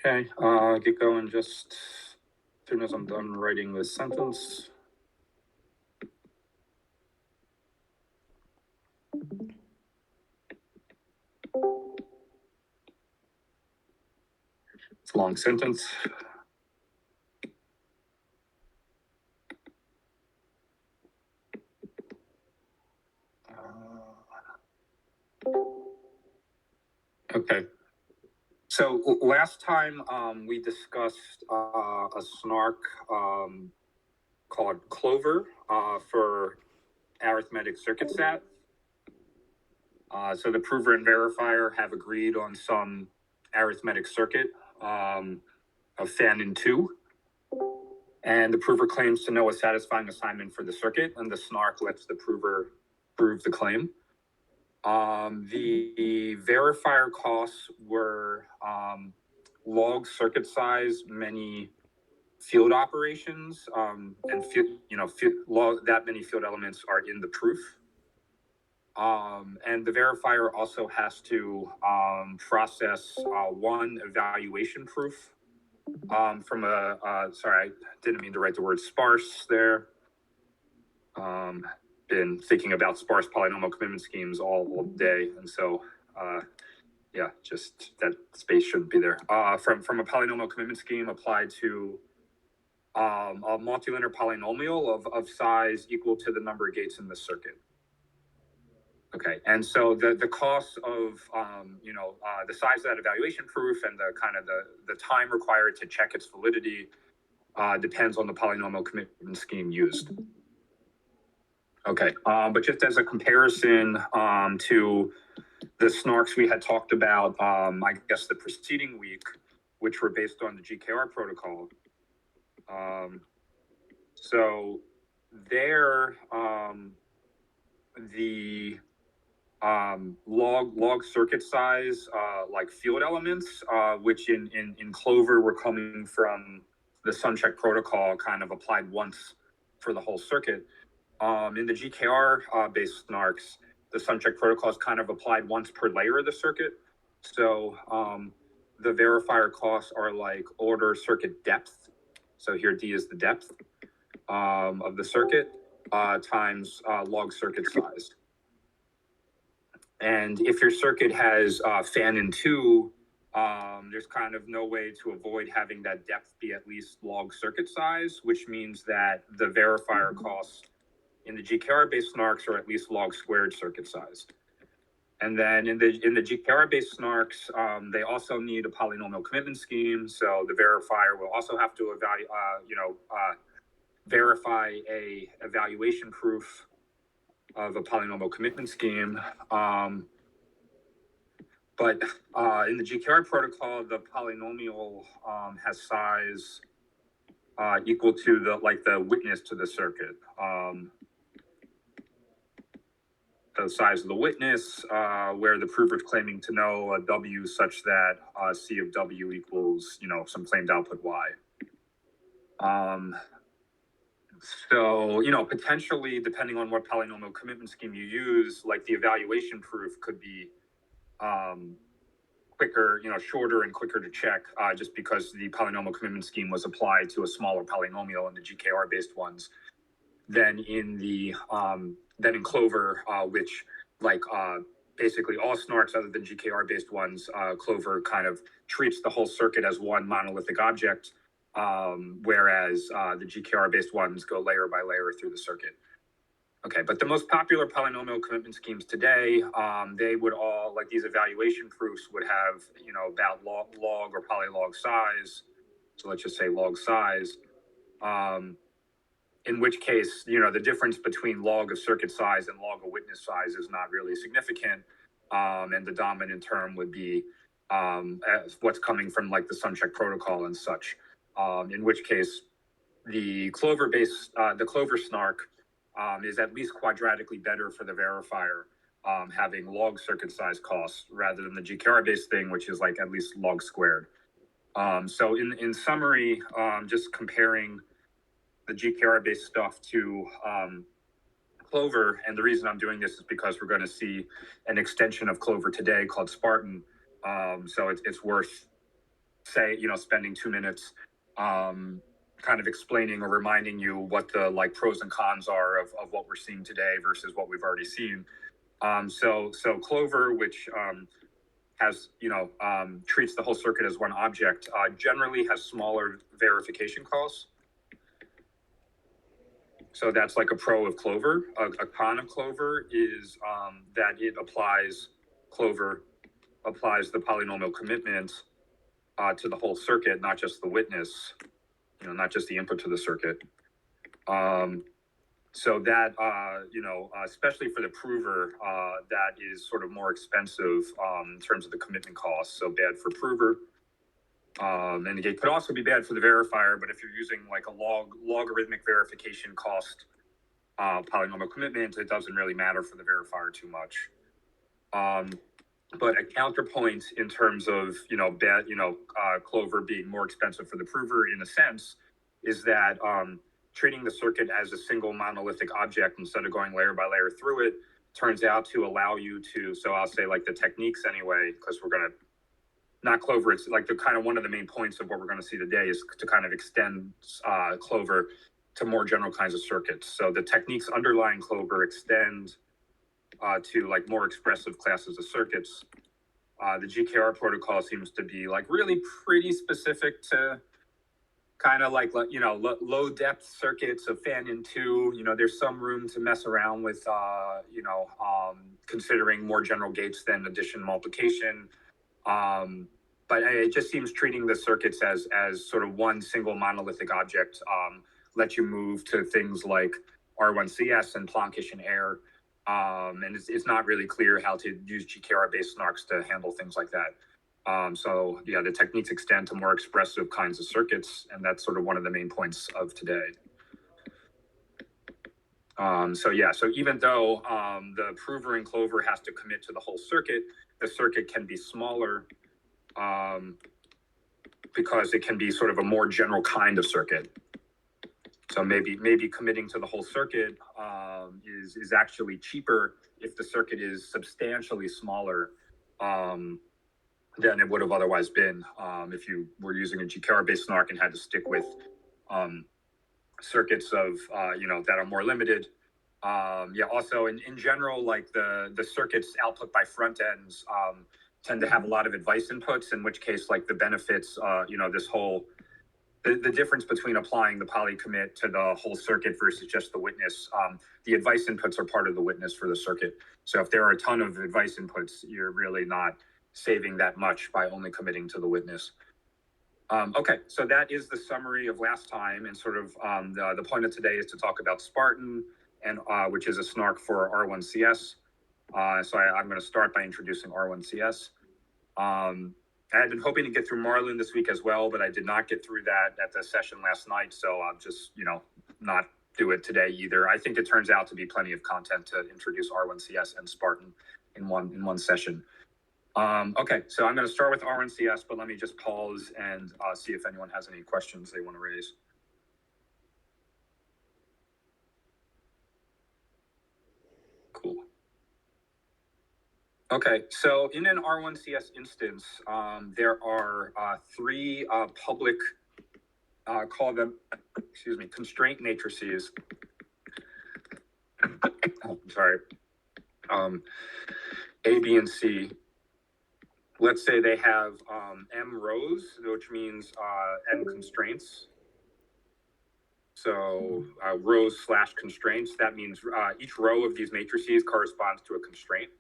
Okay, get going just as soon as I'm done writing this sentence. It's a long sentence. Okay. So last time we discussed a snark called Clover for arithmetic circuit stat. So the prover and verifier have agreed on some arithmetic circuit of Fanon 2. And the prover claims to know a satisfying assignment for the circuit, and the snark lets the prover prove the claim. The verifier costs were log circuit size, many field operations, and that many field elements are in the proof. And the verifier also has to process one evaluation proof from sorry, I didn't mean to write the word sparse there. Been thinking about sparse polynomial commitment schemes all day, and so yeah, just that space shouldn't be there. From a polynomial commitment scheme applied to a multilinear polynomial of size equal to the number of gates in the circuit. Okay, and so the cost of the size of that evaluation proof and the kind of the time required to check its validity depends on the polynomial commitment scheme used. Okay, but just as a comparison to the snarks we had talked about, I guess the preceding week, which were based on the GKR protocol. So there, the log circuit size, like field elements, which in Clover were coming from the Suncheck protocol, kind of applied once for the whole circuit. In the GKR based snarks, the Suncheck protocol is kind of applied once per layer of the circuit. So the verifier costs are like order circuit depth. So here D is the depth of the circuit times log circuit size. And if your circuit has Fanon 2, there's kind of no way to avoid having that depth be at least log circuit size, which means that the verifier costs in the GKR-based snarks are at least log squared circuit size. And then in the GKR-based snarks, they also need a polynomial commitment scheme. So the verifier will also have to verify a evaluation proof of a polynomial commitment scheme. But in the GKR protocol, the polynomial has size equal to the witness to the circuit. The size of the witness, where the prover is claiming to know a W such that C of W equals, some claimed output Y. So, potentially, depending on what polynomial commitment scheme you use, like the evaluation proof could be quicker, shorter and quicker to check, just because the polynomial commitment scheme was applied to a smaller polynomial in the GKR-based ones than in Clover, which basically all snarks other than GKR-based ones, Clover kind of treats the whole circuit as one monolithic object, whereas the GKR-based ones go layer by layer through the circuit. Okay, but the most popular polynomial commitment schemes today, they would all, like these evaluation proofs would have, about log or polylog size. So let's just say log size. In which case, the difference between log of circuit size and log of witness size is not really significant. and the dominant term would be as what's coming from like the suncheck protocol and such. In which case, the Clover snark is at least quadratically better for the verifier, having log circuit size costs rather than the GKR based thing, which is like at least log squared. So in summary, just comparing the GKR based stuff to Clover, and the reason I'm doing this is because we're going to see an extension of Clover today called Spartan. So it's worth spending 2 minutes kind of explaining or reminding you what the like pros and cons are of what we're seeing today versus what we've already seen. So Clover, which has treats the whole circuit as one object, generally has smaller verification costs. So that's like a pro of Clover. A con of Clover is that it applies the polynomial commitment to the whole circuit, not just the witness, not just the input to the circuit. So that, especially for the prover, that is sort of more expensive in terms of the commitment costs. So bad for prover. And it could also be bad for the verifier, but if you're using like a logarithmic verification cost polynomial commitment, it doesn't really matter for the verifier too much. But a counterpoint in terms of Clover being more expensive for the prover in a sense is that treating the circuit as a single monolithic object instead of going layer by layer through it turns out to allow you to, so I'll say like the techniques anyway, because we're going to not Clover, it's like the kind of one of the main points of what we're going to see today is to kind of extend Clover to more general kinds of circuits. So the techniques underlying Clover extend to like more expressive classes of circuits. The GKR protocol seems to be like really pretty specific to kind of like, low depth circuits of fan-in 2. There's some room to mess around with, considering more general gates than addition and multiplication. But it just seems treating the circuits as sort of one single monolithic object lets you move to things like R1CS and Planckish and air. And it's not really clear how to use GKR-based snarks to handle things like that. So yeah, the techniques extend to more expressive kinds of circuits, and that's sort of one of the main points of today. So even though the prover in Clover has to commit to the whole circuit, the circuit can be smaller because it can be sort of a more general kind of circuit. So maybe committing to the whole circuit is actually cheaper if the circuit is substantially smaller than it would have otherwise been if you were using a GKR-based snark and had to stick with circuits of that are more limited. Also in general, like the circuits output by front ends tend to have a lot of advice inputs, in which case like the benefits, this whole the difference between applying the poly commit to the whole circuit versus just the witness, the advice inputs are part of the witness for the circuit. So if there are a ton of advice inputs, you're really not saving that much by only committing to the witness. Okay, so that is the summary of last time, and sort of the point of today is to talk about Spartan, and which is a snark for R1CS. So I'm going to start by introducing R1CS. I had been hoping to get through Marlin this week as well, but I did not get through that at the session last night, so I'll just, not do it today either. I think it turns out to be plenty of content to introduce R1CS and Spartan in one session. Okay, so I'm going to start with R1CS, but let me just pause and see if anyone has any questions they want to raise. Cool. Okay, so in an R1CS instance, there are three public, call them, constraint matrices. Sorry. A, B, and C. Let's say they have M rows, which means N constraints. So rows / constraints, that means each row of these matrices corresponds to a constraint.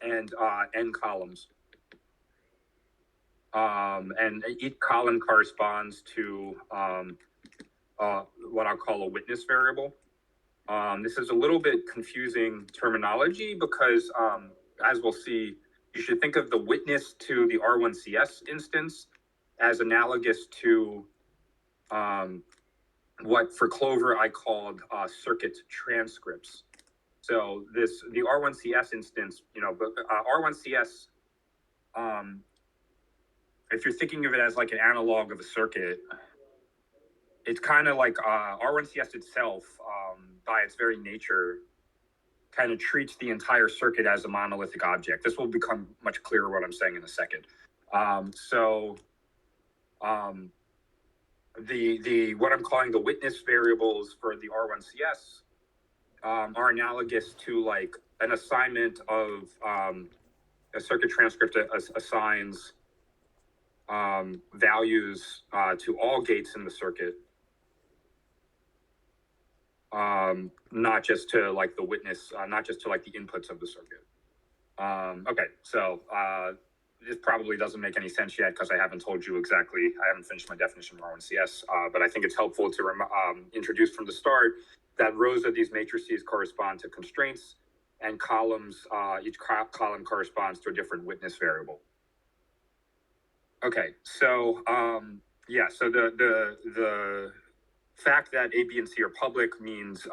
And N columns. And each column corresponds to what I'll call a witness variable. This is a little bit confusing terminology because as we'll see, you should think of the witness to the R1CS instance as analogous to what for Clover I called circuit transcripts. So the R1CS instance, but R1CS, if you're thinking of it as like an analog of a circuit, it's kind of like R1CS itself, by its very nature, kind of treats the entire circuit as a monolithic object. This will become much clearer what I'm saying in a second. The what I'm calling the witness variables for the R1CS are analogous to like an assignment of a circuit transcript assigns values to all gates in the circuit, not just to like the witness, not just to like the inputs of the circuit. Okay, so this probably doesn't make any sense yet because I haven't told you exactly, I haven't finished my definition of R1CS, but I think it's helpful to introduce from the start that rows of these matrices correspond to constraints, and columns, each column corresponds to a different witness variable. Okay, so so the fact that A, B, and C are public means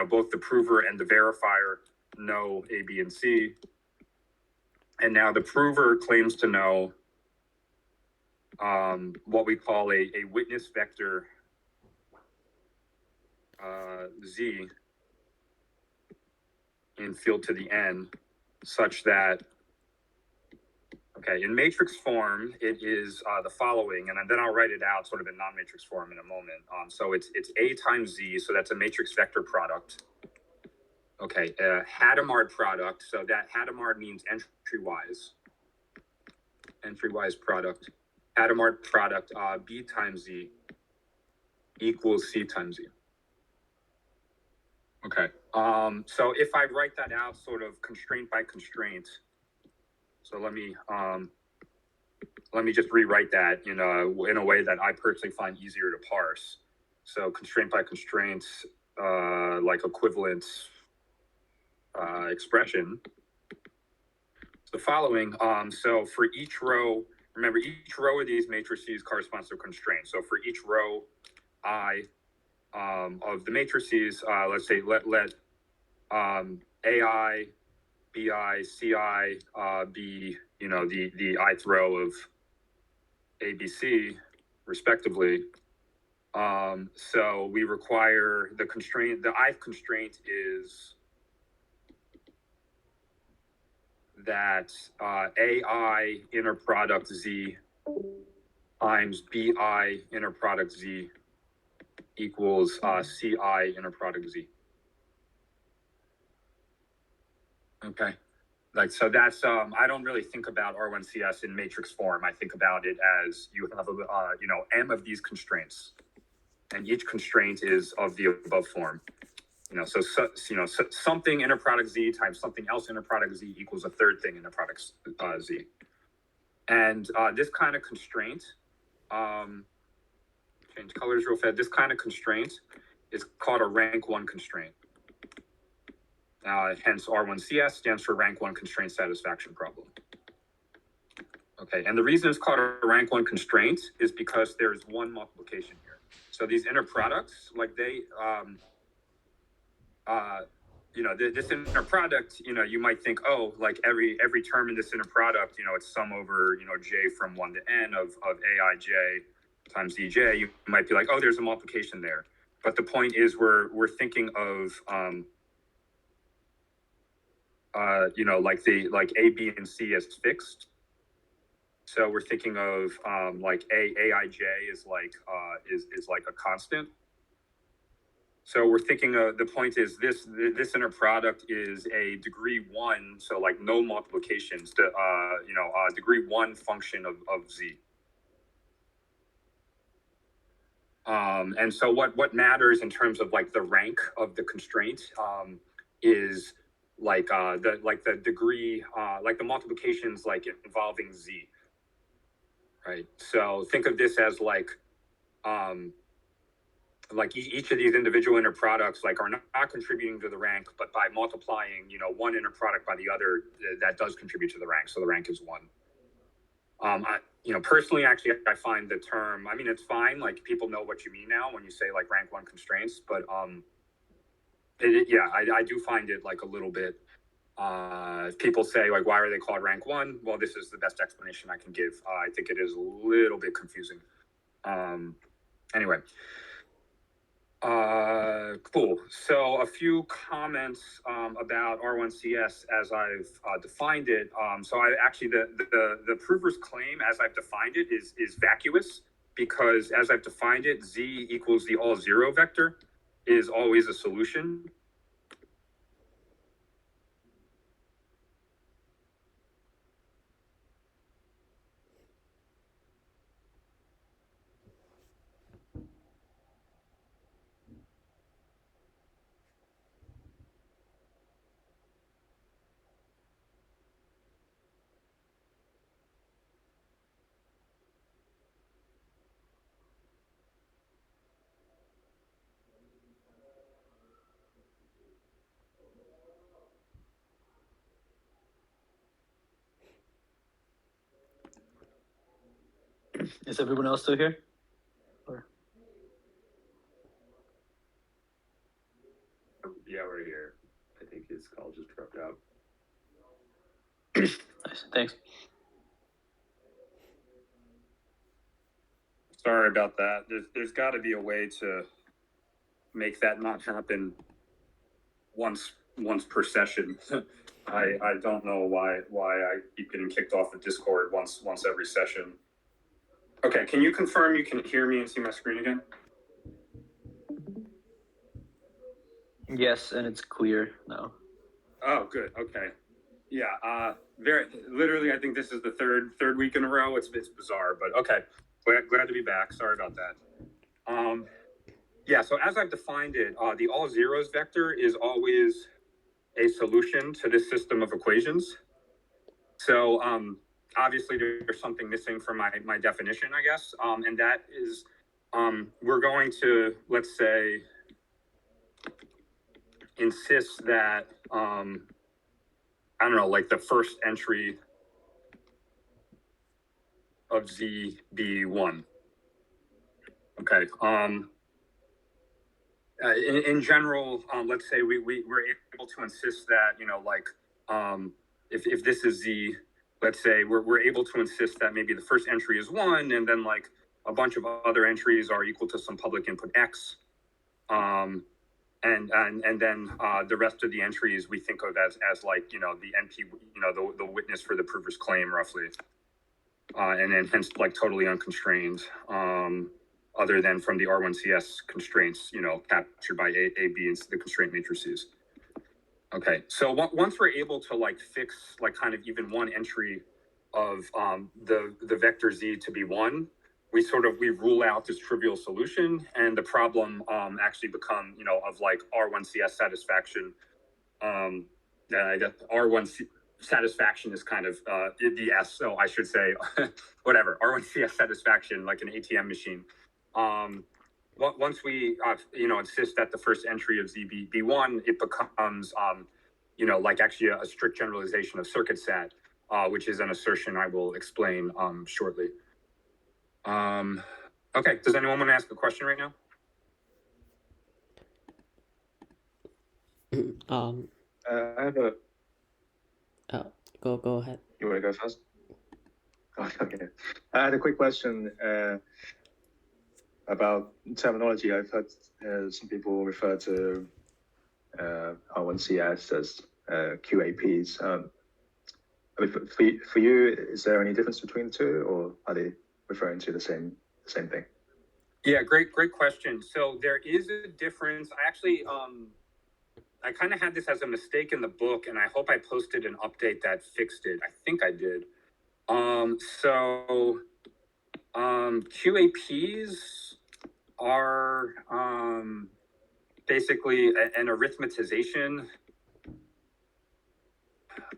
both the prover and the verifier know A, B, and C. And now the prover claims to know what we call a witness vector Z in field to the n, such that, okay, in matrix form, it is the following, and then I'll write it out sort of in non-matrix form in a moment. So it's A times Z, so that's a matrix vector product. Okay, Hadamard product, so that Hadamard means entry-wise product. Hadamard product, B times Z equals C times Z. Okay, so if I write that out sort of constraint by constraint, so let me just rewrite that in a way that I personally find easier to parse. So constraint by constraint, like equivalent expression. The following, so for each row, remember each row of these matrices corresponds to a constraint. So for each row I of the matrices, let's say let AI, BI, CI be the ith row of ABC respectively. So we require the constraint, the ith constraint is that AI inner product Z times BI inner product Z equals CI inner product Z. Okay, like, so that's, I don't really think about R1CS in matrix form. I think about it as you have M of these constraints, and each constraint is of the above form. So something inner product Z times something else inner product Z equals a third thing inner product Z. And this kind of constraint, change colors real fast. This kind of constraint is called a rank 1 constraint. Hence R1CS stands for rank 1 constraint satisfaction problem. Okay, and the reason it's called a rank 1 constraint is because there's one multiplication here. So these inner products, like they, this inner product, you might think, oh, like every term in this inner product, it's sum over, j from 1 to n of aij times dj. You might be like, oh, there's a multiplication there. But the point is we're thinking of, like A, B, and C as fixed. So we're thinking of like aij is like a constant. So we're thinking of, the point is this inner product is a degree 1, so like no multiplications, to degree 1 function of Z. And so what matters in terms of like the rank of the constraint is like the degree, like the multiplications like involving Z, right? So think of this as like like each of these individual inner products like are not contributing to the rank, but by multiplying, one inner product by the other, that does contribute to the rank. So the rank is one. Personally, actually, I find the term, I mean, it's fine. Like people know what you mean now when you say like rank one constraints, but I do find it like a little bit, people say like, why are they called rank one? Well, this is the best explanation I can give. I think it is a little bit confusing. Anyway. Cool. So a few comments about R1CS as I've defined it. So I actually the prover's claim as I've defined it is vacuous, because as I've defined it, Z equals the all zero vector is always a solution. Is everyone else still here? Or? Yeah, we're here. I think his call just dropped out. Nice, thanks. Sorry about that. There's got to be a way to make that not happen once per session. I don't know why I keep getting kicked off the Discord once every session. Okay, can you confirm you can hear me and see my screen again? Yes, and it's clear now. Oh, good. Okay. Yeah. Literally, I think this is the third week in a row. It's bizarre, but okay. Glad to be back. Sorry about that. Yeah. So as I've defined it, the all zeros vector is always a solution to this system of equations. So obviously there's something missing from my definition, I guess, and that is we're going to, let's say, insist that I don't know, like the first entry of Z be one. Okay. In general, let's say we're able to insist that, if this is Z, let's say we're able to insist that maybe the first entry is one, and then like a bunch of other entries are equal to some public input X. And then the rest of the entries we think of as like, the NP, the witness for the prover's claim roughly. And then hence like totally unconstrained, other than from the R1CS constraints, captured by A, B, and the constraint matrices. Okay, so once we're able to like fix like kind of even one entry of the vector Z to be one, we rule out this trivial solution, and the problem actually become, of like R1CS satisfaction. I guess R1 satisfaction is kind of the S, so I should say whatever, R1CS satisfaction, like an ATM machine. Once we insist that the first entry of Z be one, it becomes like actually a strict generalization of circuit sat, which is an assertion I will explain shortly. Okay, does anyone want to ask a question right now? I have a. Go ahead. You want to go first? Oh, okay. I had a quick question about terminology. I've heard some people refer to R1CS as QAPs. I mean, for you, is there any difference between the two, or are they referring to the same thing? Yeah, great question. So there is a difference. I actually I kind of had this as a mistake in the book, and I hope I posted an update that fixed it. I think I did. QAPs are basically an arithmetization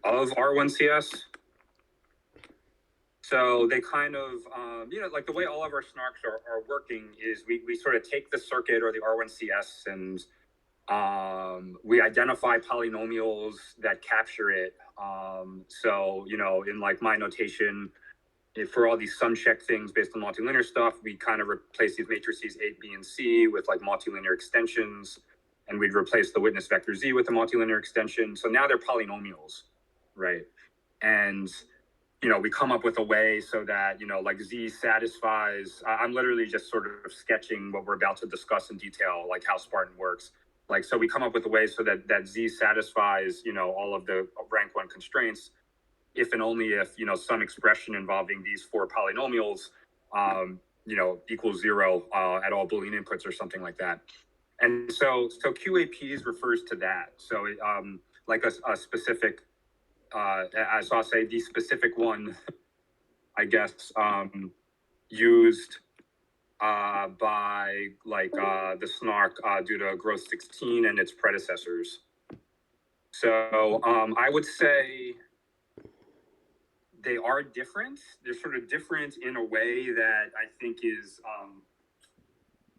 of R1CS. So they kind of, like the way all of our snarks are working is we sort of take the circuit or the R1CS and we identify polynomials that capture it. So, in like my notation, for all these sum check things based on multilinear stuff, we kind of replace these matrices A, B, and C with like multilinear extensions, and we'd replace the witness vector Z with a multilinear extension. So now they're polynomials, right? And we come up with a way so that, like Z satisfies, I'm literally just sort of sketching what we're about to discuss in detail, like how Spartan works. Like, so we come up with a way so that Z satisfies, all of the rank 1 constraints, if and only if, some expression involving these 4 polynomials, equals 0 at all Boolean inputs or something like that. And so QAPs refers to that. So like a specific, as I'll say, the specific one, I guess, used by like the snark due to growth 16 and its predecessors. So I would say they are different. They're sort of different in a way that I think is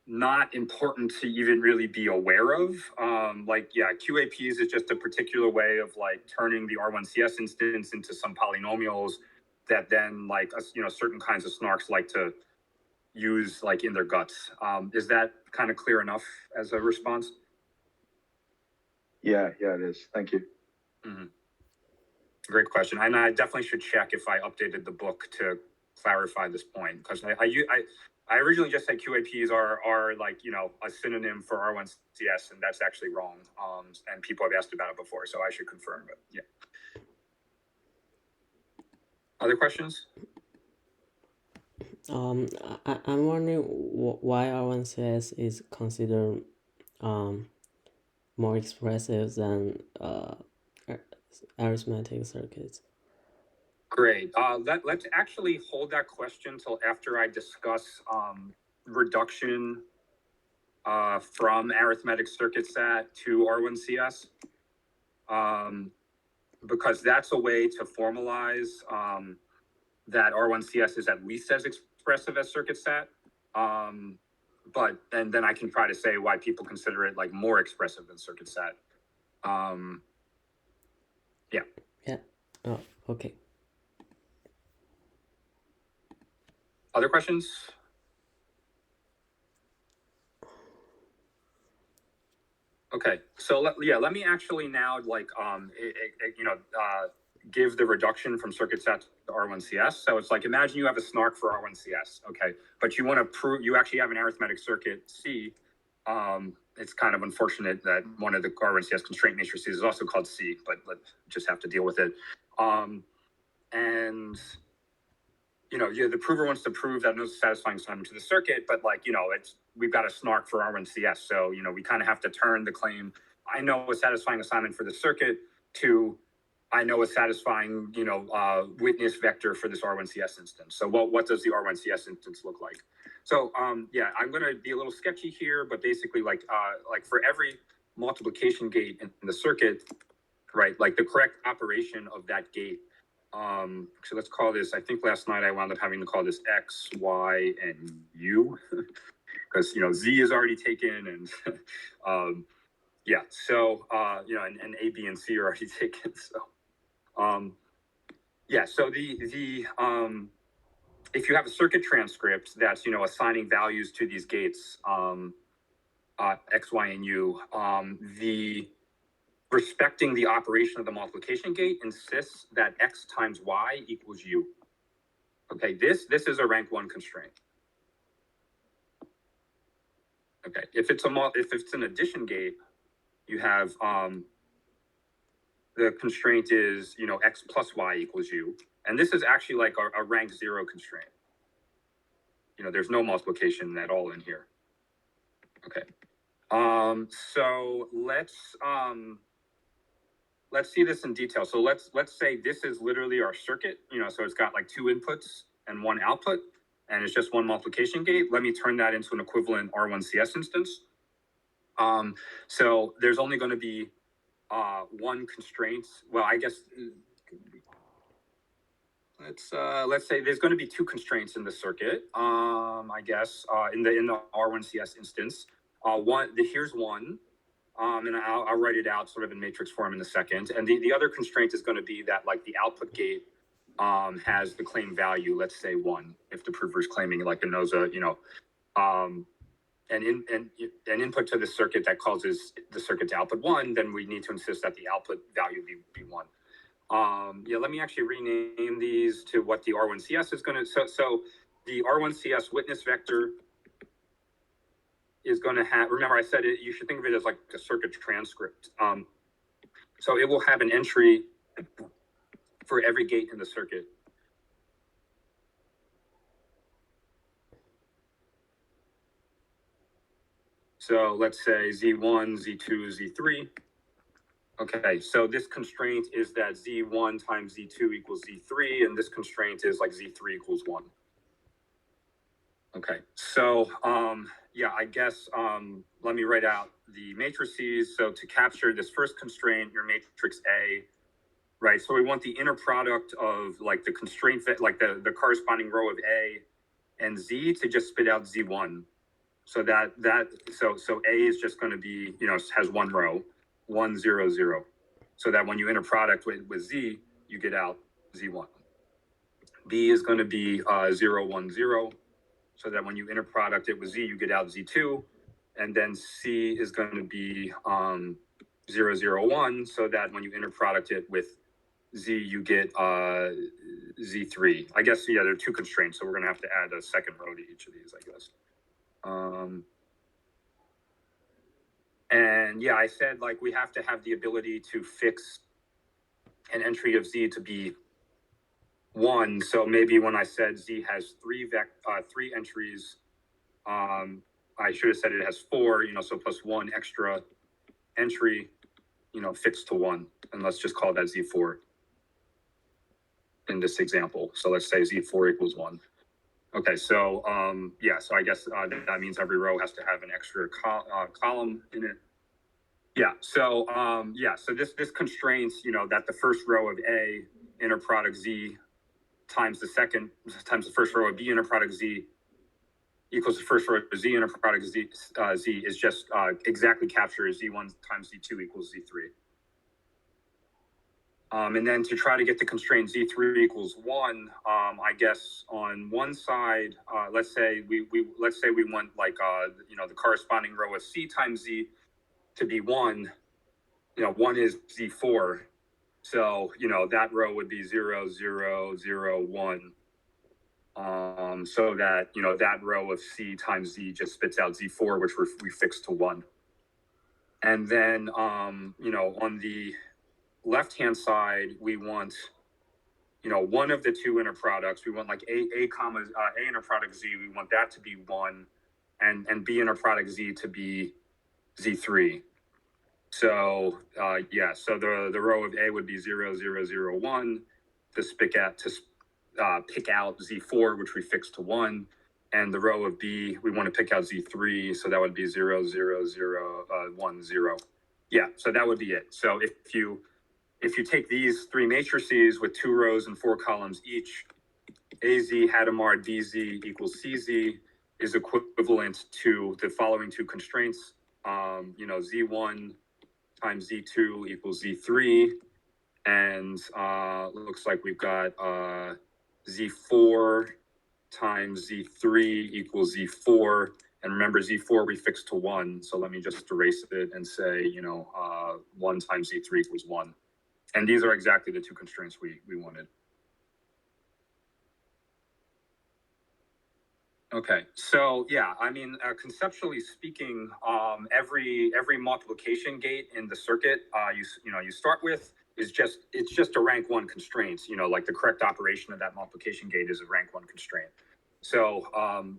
not important to even really be aware of. QAPs is just a particular way of like turning the R1CS instance into some polynomials that then like certain kinds of snarks like to use like in their guts. Is that kind of clear enough as a response? Yeah, it is. Thank you. Mm-hmm. Great question. And I definitely should check if I updated the book to clarify this point, because I originally just said QAPs are like, a synonym for R1CS, and that's actually wrong. And people have asked about it before, so I should confirm, but yeah. Other questions? I'm wondering why R1CS is considered more expressive than arithmetic circuits. Great. Let's actually hold that question till after I discuss reduction from arithmetic circuit sat to R1CS, because that's a way to formalize that R1CS is at least as expressive as circuit sat. And then I can try to say why people consider it like more expressive than circuit sat. Yeah. Oh, okay. Other questions? Okay, so let me actually now like give the reduction from circuit sat to R1CS. So it's like, imagine you have a snark for R1CS, okay, but you want to prove you actually have an arithmetic circuit C. It's kind of unfortunate that one of the R1CS constraint matrices is also called C, but let's just have to deal with it. And the prover wants to prove that no satisfying assignment to the circuit, but we've got a snark for R1CS, so we kind of have to turn the claim I know a satisfying assignment for the circuit to I know a satisfying witness vector for this R1CS instance. So what does the R1CS instance look like? So I'm going to be a little sketchy here, but basically like for every multiplication gate in the circuit, right, like the correct operation of that gate. So let's call this, I think last night I wound up having to call this X, Y, and U because, Z is already taken and, and A, B, and C are already taken. So, so if you have a circuit transcript that's, assigning values to these gates, X, Y, and U, respecting the operation of the multiplication gate insists that X times Y equals U. Okay, this is a rank 1 constraint. Okay, if it's an addition gate, you have the constraint is X plus Y equals U, and this is actually like a rank 0 constraint. There's no multiplication at all in here. Okay, so let's see this in detail. So let's say this is literally our circuit, so it's got like 2 inputs and 1 output, and it's just 1 multiplication gate. Let me turn that into an equivalent R1CS instance. So there's only going to be 1 constraint. Well, I guess, let's say there's going to be two constraints in the circuit. I guess in the R1CS instance, here's one, and I'll write it out sort of in matrix form in a second. And the other constraint is going to be that like the output gate has the claim value, let's say 1, if the prover is claiming like a NOSA, an input to the circuit that causes the circuit to output 1, then we need to insist that the output value be 1. Let me actually rename these to what the R1CS is going to, so the R1CS witness vector is going to have, remember I said it, you should think of it as like a circuit transcript. So it will have an entry for every gate in the circuit. So let's say Z1, Z2, Z3. Okay, so this constraint is that Z1 times Z2 equals Z3, and this constraint is like Z3 equals 1. Okay, so I guess let me write out the matrices. So to capture this first constraint, your matrix A, right? So we want the inner product of like the constraint, like the corresponding row of A and Z to just spit out Z1. So so A is just going to be, has one row, 1, 0, 0. So that when you inner product with Z, you get out Z1. B is going to be 0, 1, 0. So that when you inner product it with Z, you get out Z2. And then C is going to be 0, 0, 1. So that when you inner product it with Z, you get Z3. I guess, there are two constraints. So we're going to have to add a second row to each of these, I guess. I said like we have to have the ability to fix an entry of Z to be 1. So maybe when I said Z has 3 entries, I should have said it has 4, so plus 1 extra entry, fixed to 1. And let's just call that Z4 in this example. So let's say Z4 equals 1. Okay, so so I guess that means every row has to have an extra column in it. So this constrains, that the first row of A inner product Z times the first row of B inner product Z equals the first row of Z inner product Z is just exactly captures Z1 times Z2 equals Z3. And then to try to get the constraint Z3 equals 1, I guess on one side, let's say we want like the corresponding row of C times Z to be 1. 1 is Z4. So, that row would be 0, 0, 0, 1. So that, that row of C times Z just spits out Z4, which we fixed to 1. And then, on the left-hand side, we want, one of the two inner products. We want like A inner product Z. We want that to be 1, and B inner product Z to be Z3. So so the row of A would be 0, 0, 0, 1 to pick out Z4, which we fixed to 1, and the row of B we want to pick out Z3, so that would be 0, 0, 0, 1, 0. So that would be it. So if you take these 3 matrices with 2 rows and 4 columns each, AZ Hadamard BZ equals CZ is equivalent to the following 2 constraints. Z1 times Z2 equals Z3, and looks like we've got Z4 times Z3 equals Z4, and remember Z4 we fixed to 1, so let me just erase it and say 1 times Z3 equals 1, and these are exactly the 2 constraints we wanted. Okay, so conceptually speaking, every multiplication gate in the circuit you start with is just a rank 1 constraint. Like the correct operation of that multiplication gate is a rank 1 constraint. So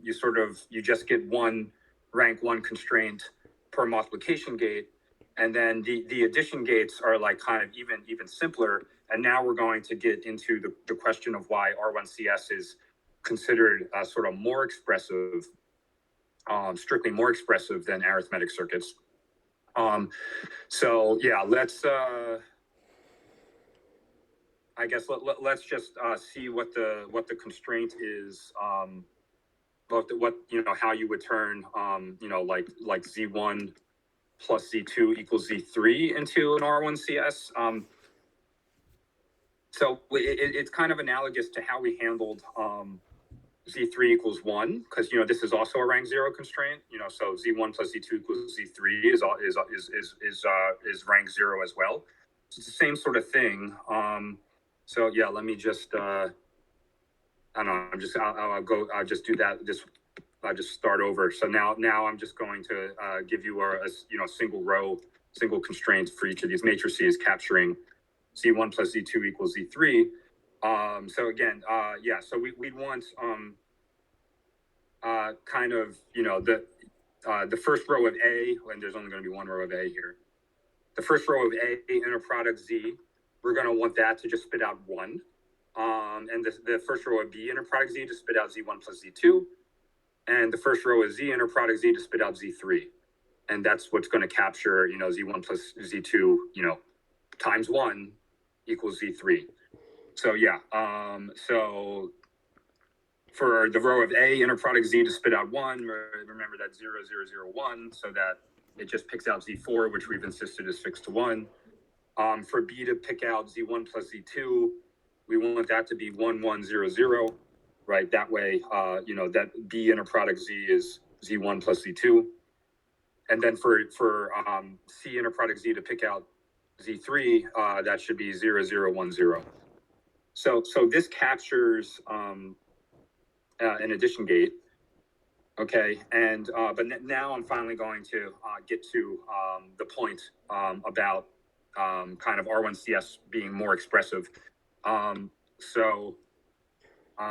you just get one rank 1 constraint per multiplication gate, and then the addition gates are like kind of even simpler. And now we're going to get into the question of why R1CS is considered sort of more expressive, strictly more expressive than arithmetic circuits. Let's I guess let's just see what the constraint is. What how you would turn like Z1 plus Z2 equals Z3 into an R1CS. So it's kind of analogous to how we handled Z3 equals 1, because this is also a rank 0 constraint. So Z1 plus Z2 equals Z3 is rank 0 as well. So it's the same sort of thing. So yeah, let me just I don't know. I'll just do that. I'll just start over. So now I'm just going to give you a single constraint for each of these matrices capturing Z1 plus Z2 equals Z3. So again, so we'd want kind of the first row of A, and there's only going to be one row of A here. The first row of A, inner product Z, we're going to want that to just spit out 1. And the first row of B, inner product Z, to spit out Z1 plus Z2. And the first row of Z, inner product Z, to spit out Z3. And that's what's going to capture, Z1 plus Z2, times 1 equals Z3. So yeah, so for the row of A, inner product Z to spit out 1, remember that 0, 0, 0, 1, so that it just picks out Z4, which we've insisted is fixed to 1. For B to pick out Z1 plus Z2, we want that to be 1, 1, 0, 0, right? That way, that B inner product Z is Z1 plus Z2. And then for C inner product Z to pick out Z3, that should be 0, 0, 1, 0. So this captures an addition gate, okay? And but now I'm finally going to get to the point about kind of R1CS being more expressive. So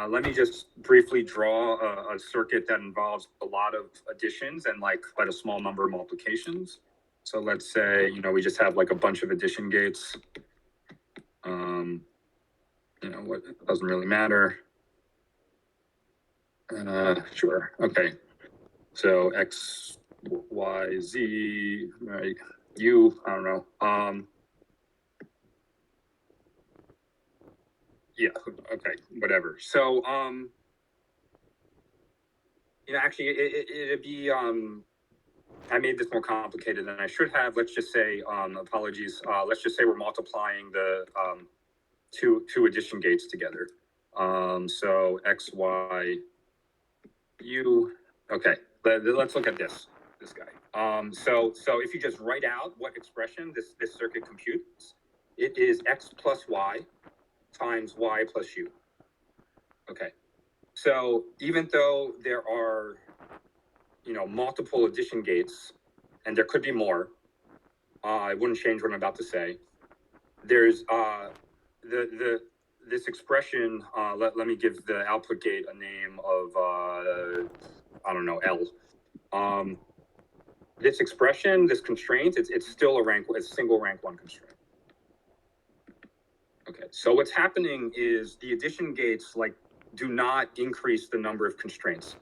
let me just briefly draw a circuit that involves a lot of additions and like quite a small number of multiplications. So let's say, we just have like a bunch of addition gates. What doesn't really matter. Sure. Okay. So X, Y, Z, right? U, I don't know. Yeah. Okay. Whatever. So, actually, it'd be. I made this more complicated than I should have. Let's just say, apologies. Let's just say we're multiplying the two addition gates together. So X, Y, U. Okay. Let's look at this guy. So if you just write out what expression this circuit computes, it is X plus Y times Y plus U. Okay. So even though there are, multiple addition gates, and there could be more, I wouldn't change what I'm about to say. There's this expression. Let me give the output gate a name of I don't know, L. This expression, this constraint, it's still a single rank 1 constraint. Okay, so what's happening is the addition gates do not increase the number of constraints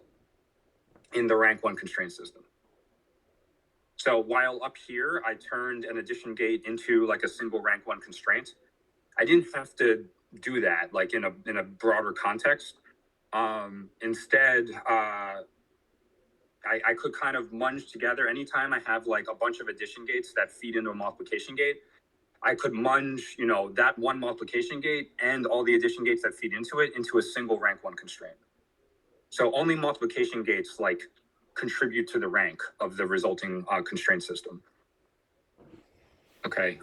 in the rank 1 constraint system. So while up here I turned an addition gate into like a single rank 1 constraint, I didn't have to do that like in a broader context. Instead, I could kind of munge together anytime I have like a bunch of addition gates that feed into a multiplication gate. I could munge, that one multiplication gate and all the addition gates that feed into it into a single rank 1 constraint. So only multiplication gates contribute to the rank of the resulting constraint system. Okay.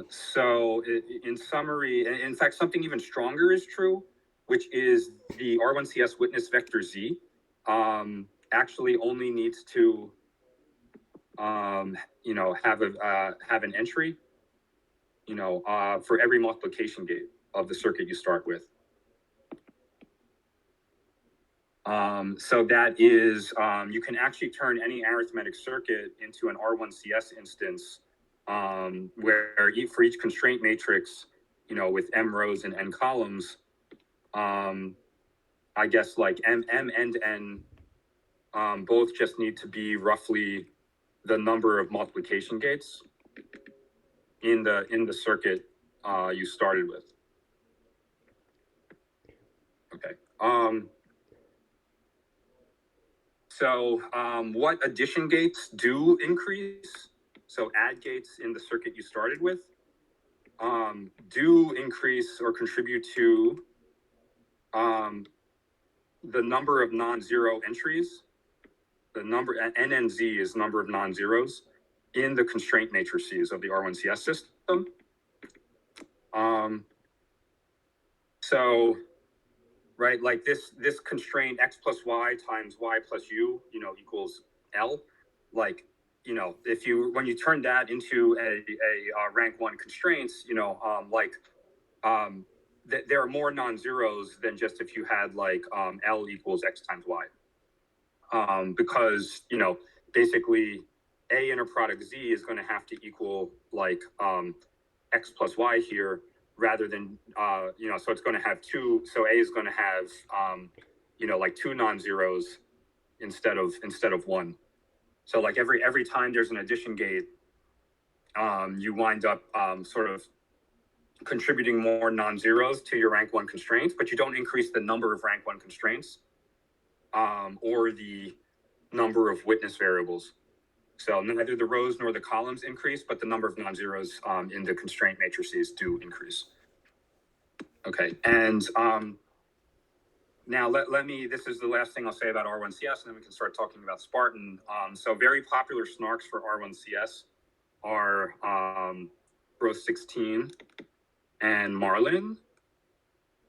So in summary, in fact, something even stronger is true, which is the R1CS witness vector Z actually only needs to have an entry for every multiplication gate of the circuit you start with. So that is, you can actually turn any arithmetic circuit into an R1CS instance where for each constraint matrix, with M rows and N columns, I guess like M and N both just need to be roughly the number of multiplication gates in the circuit you started with. What addition gates do increase? So add gates in the circuit you started with do increase or contribute to the number of non-zero entries. The number NNZ is number of non-zeros in the constraint matrices of the R1CS system. Right, like this constraint x plus y times y plus u, equals L. Like, when you turn that into a rank 1 constraints, there are more non-zeros than just if you had like L equals x times y. Because, basically A inner product Z is going to have to equal like x plus y here, rather than, so it's going to have two. So A is going to have, like two non-zeros instead of one. So like every time there's an addition gate, you wind up sort of contributing more non-zeros to your rank 1 constraints, but you don't increase the number of rank 1 constraints or the number of witness variables. So neither the rows nor the columns increase, but the number of non-zeros in the constraint matrices do increase. Okay, and now this is the last thing I'll say about R1CS, and then we can start talking about Spartan. So very popular snarks for R1CS are Gross 16 and Marlin.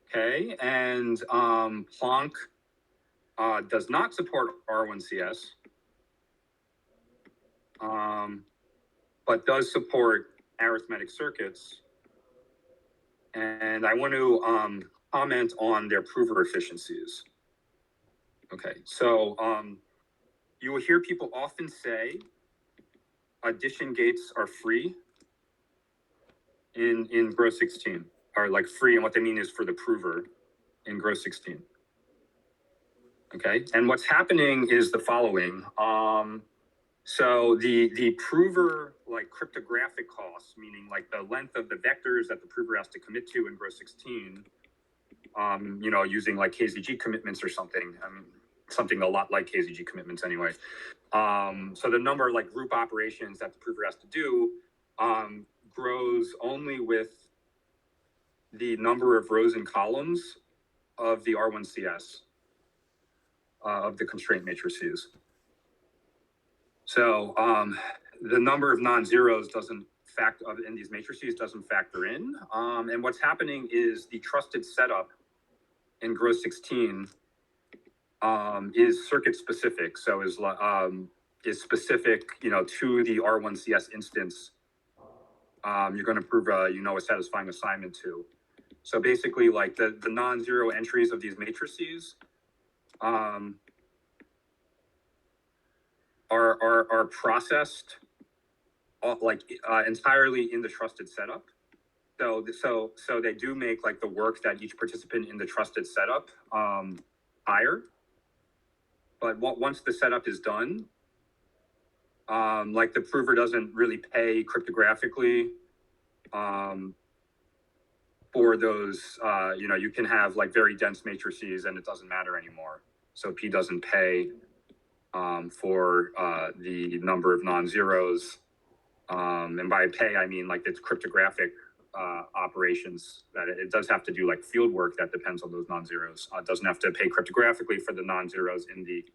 Okay, and Planck does not support R1CS. But does support arithmetic circuits. And I want to comment on their prover efficiencies. Okay, so you will hear people often say addition gates are free in Gross 16, or like free, and what they mean is for the prover in Gross 16. Okay, and what's happening is the following. So the prover, like cryptographic costs, meaning like the length of the vectors that the prover has to commit to in Gross 16, using like KZG commitments or something. I mean, something a lot like KZG commitments anyway. So the number of like group operations that the prover has to do grows only with the number of rows and columns of the R1CS, of the constraint matrices. So the number of non-zeros doesn't factor in these matrices doesn't factor in. And what's happening is the trusted setup in Gross 16 is circuit specific. So is specific, to the R1CS instance. You're going to prove a satisfying assignment to. So basically, like the non-zero entries of these matrices are processed entirely in the trusted setup. So they do make like the work that each participant in the trusted setup higher. But once the setup is done, like the prover doesn't really pay cryptographically for those. You can have like very dense matrices and it doesn't matter anymore. So P doesn't pay for the number of non-zeros. And by pay, I mean like it's cryptographic operations that it does have to do like field work that depends on those non-zeros. It doesn't have to pay cryptographically for the non-zeros in the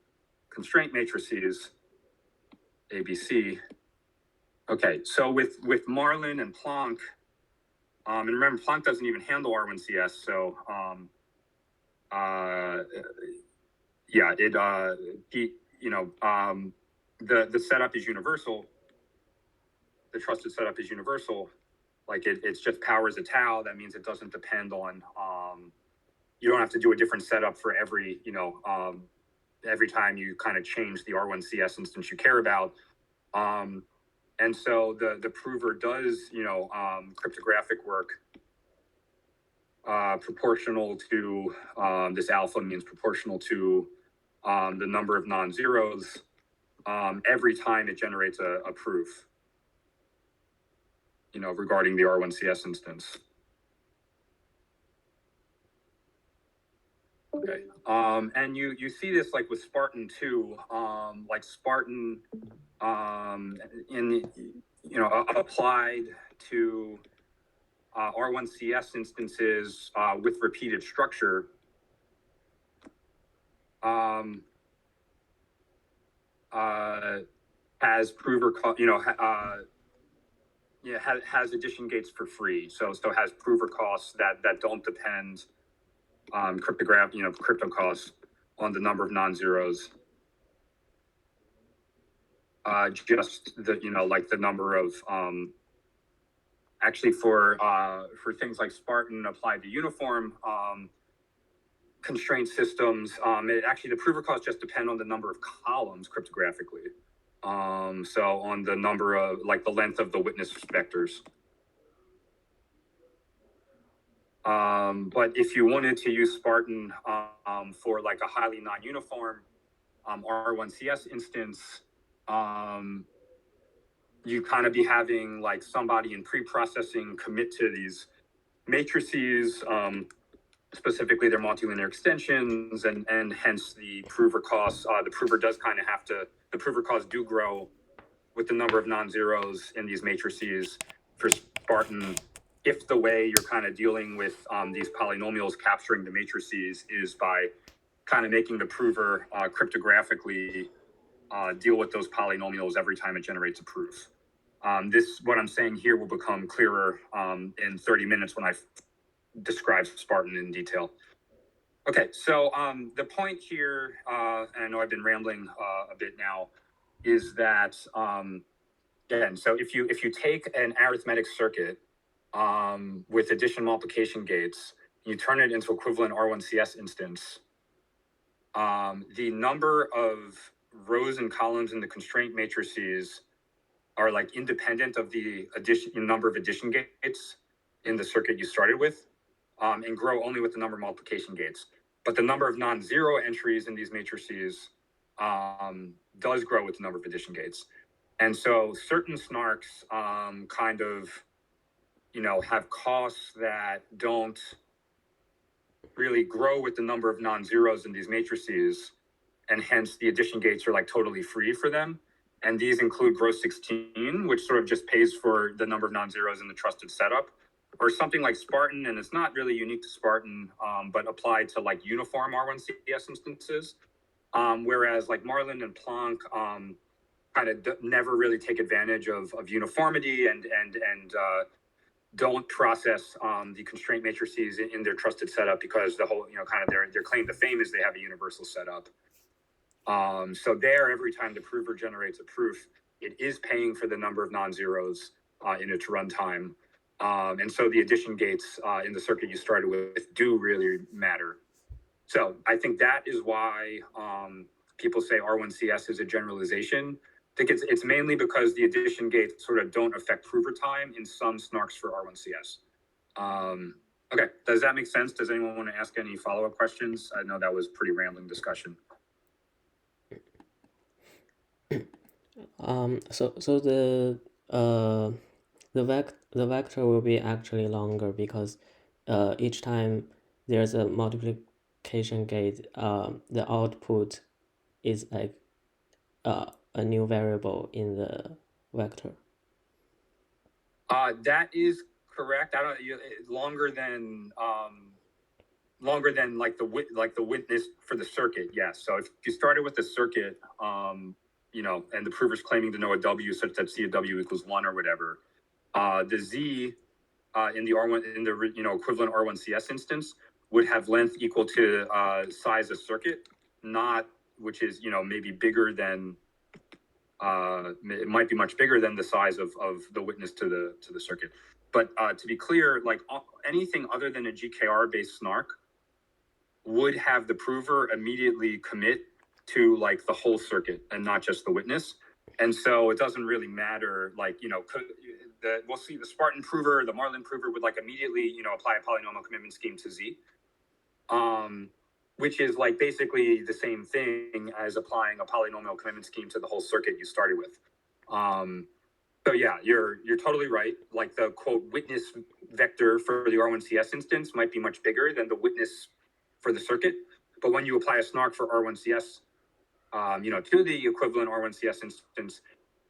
constraint matrices, ABC. Okay, so with Marlin and Planck, and remember Planck doesn't even handle R1CS, so the setup is universal. The trusted setup is universal. Like it's just powers a tau. That means it doesn't depend on, you don't have to do a different setup for every time you kind of change the R1CS instance you care about. And so the prover does, cryptographic work proportional to, this alpha means proportional to the number of non-zeros every time it generates a proof, regarding the R1CS instance. Okay. And you see this like with Spartan too. Like Spartan, applied to R1CS instances with repeated structure. Has prover, has addition gates for free. So has prover costs that don't depend crypto costs on the number of non-zeros. Just the like the number of actually for things like Spartan applied to uniform constraint systems, the prover costs just depend on the number of columns cryptographically. So on the number of like the length of the witness vectors. But if you wanted to use Spartan for like a highly non-uniform R1CS instance, you kind of be having like somebody in pre-processing commit to these matrices, specifically their multilinear extensions, and hence the prover costs. The prover costs do grow with the number of non-zeros in these matrices for Spartan, if the way you're kind of dealing with these polynomials capturing the matrices is by kind of making the prover cryptographically deal with those polynomials every time it generates a proof. What I'm saying here will become clearer in 30 minutes when I describe Spartan in detail. Okay, so the point here, and I know I've been rambling a bit now, is that again, so if you take an arithmetic circuit with addition multiplication gates, you turn it into equivalent R1CS instance, the number of rows and columns in the constraint matrices are like independent of the number of addition gates in the circuit you started with, and grow only with the number of multiplication gates. But the number of non-zero entries in these matrices does grow with the number of addition gates. And so certain snarks kind of, have costs that don't really grow with the number of non-zeros in these matrices, and hence the addition gates are like totally free for them. And these include gross 16, which sort of just pays for the number of non-zeros in the trusted setup, or something like Spartan, and it's not really unique to Spartan, but applied to like uniform R1CS instances. Whereas like Marlin and Planck kind of never really take advantage of uniformity and don't process the constraint matrices in their trusted setup, because the whole, kind of their claim to fame is they have a universal setup. So there, every time the prover generates a proof, it is paying for the number of non-zeros in its runtime. And so the addition gates in the circuit you started with do really matter. So I think that is why people say R1CS is a generalization. I think it's mainly because the addition gates sort of don't affect prover time in some snarks for R1CS. Okay, does that make sense? Does anyone want to ask any follow-up questions? I know that was a pretty rambling discussion. So the vector will be actually longer because each time there's a multiplication gate, the output is like a new variable in the vector. That is correct. Longer than like the witness for the circuit. Yes. So if you started with the circuit, and the prover's claiming to know a W such that C of W equals 1 or whatever, the Z in the R1 in the equivalent R1CS instance would have length equal to size of circuit, which is maybe bigger than it might be much bigger than the size of the witness to the circuit. But to be clear, like anything other than a GKR based snark would have the prover immediately commit to like the whole circuit and not just the witness. And so it doesn't really matter, like, we'll see the Spartan prover, the Marlin prover would like immediately, apply a polynomial commitment scheme to Z, which is like basically the same thing as applying a polynomial commitment scheme to the whole circuit you started with. So yeah, you're totally right. Like the quote witness vector for the R1CS instance might be much bigger than the witness for the circuit. But when you apply a snark for R1CS, to the equivalent R1CS instance,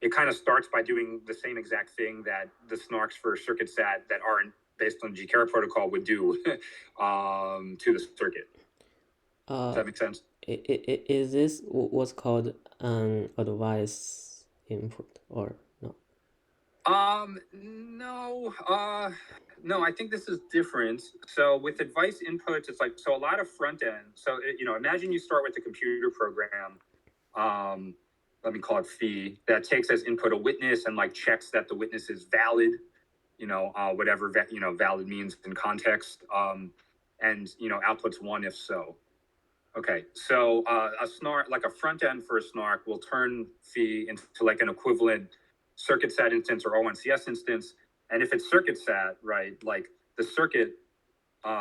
it kind of starts by doing the same exact thing that the snarks for circuit sat that aren't based on GCARE protocol would do to the circuit. Does that make sense? Is this what's called an advice input or no? No, I think this is different. So with advice inputs, it's like, so a lot of front end. So, imagine you start with a computer program, let me call it phi, that takes as input a witness and like checks that the witness is valid, whatever, valid means in context, and, outputs one if so. Okay, so a snark, like a front end for a snark, will turn phi into like an equivalent circuit sat instance or O1CS instance. And if it's circuit sat, right, like the circuit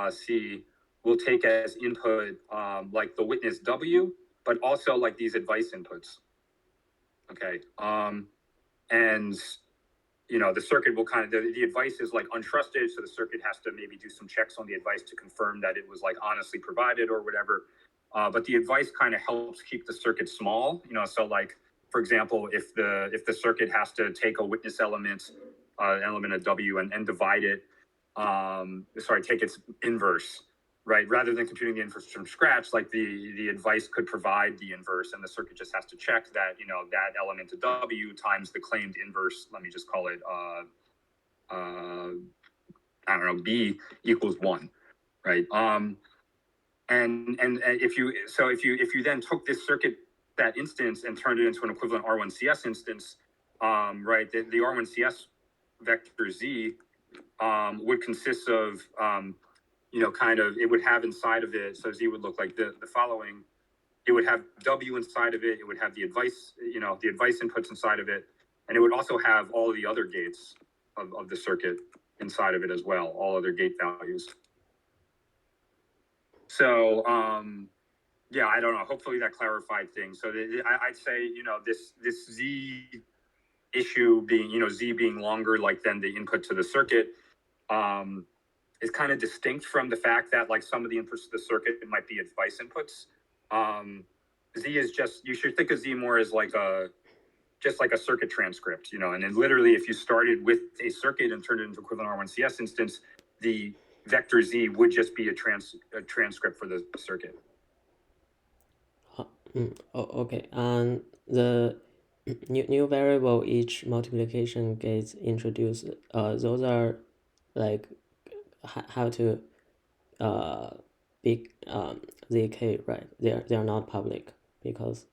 C will take as input like the witness W, but also like these advice inputs. Okay, and the circuit will kind of, the advice is like untrusted, so the circuit has to maybe do some checks on the advice to confirm that it was like honestly provided or whatever. But the advice kind of helps keep the circuit small, so like, for example, if the circuit has to take a witness element, element of W and divide it, take its inverse, right? Rather than computing the inverse from scratch, like the advice could provide the inverse and the circuit just has to check that, that element of W times the claimed inverse, let me just call it, B equals 1, right? And if you then took this circuit, that instance, and turned it into an equivalent R1CS instance, right, the R1CS vector Z would consist of, it would have inside of it, so Z would look like the following. It would have W inside of it, it would have the advice, the advice inputs inside of it, and it would also have all the other gates of the circuit inside of it as well, all other gate values. So, I don't know. Hopefully that clarified things. So I'd say, this Z issue being, Z being longer, like than the input to the circuit, is kind of distinct from the fact that like some of the inputs to the circuit might be advice inputs. Z is just, you should think of Z more as like just like a circuit transcript, and then literally if you started with a circuit and turned it into equivalent R1CS instance, the vector Z would just be a transcript for the circuit. Okay, and the new variable each multiplication gets introduced, those are like how to big ZK, right? They're not public because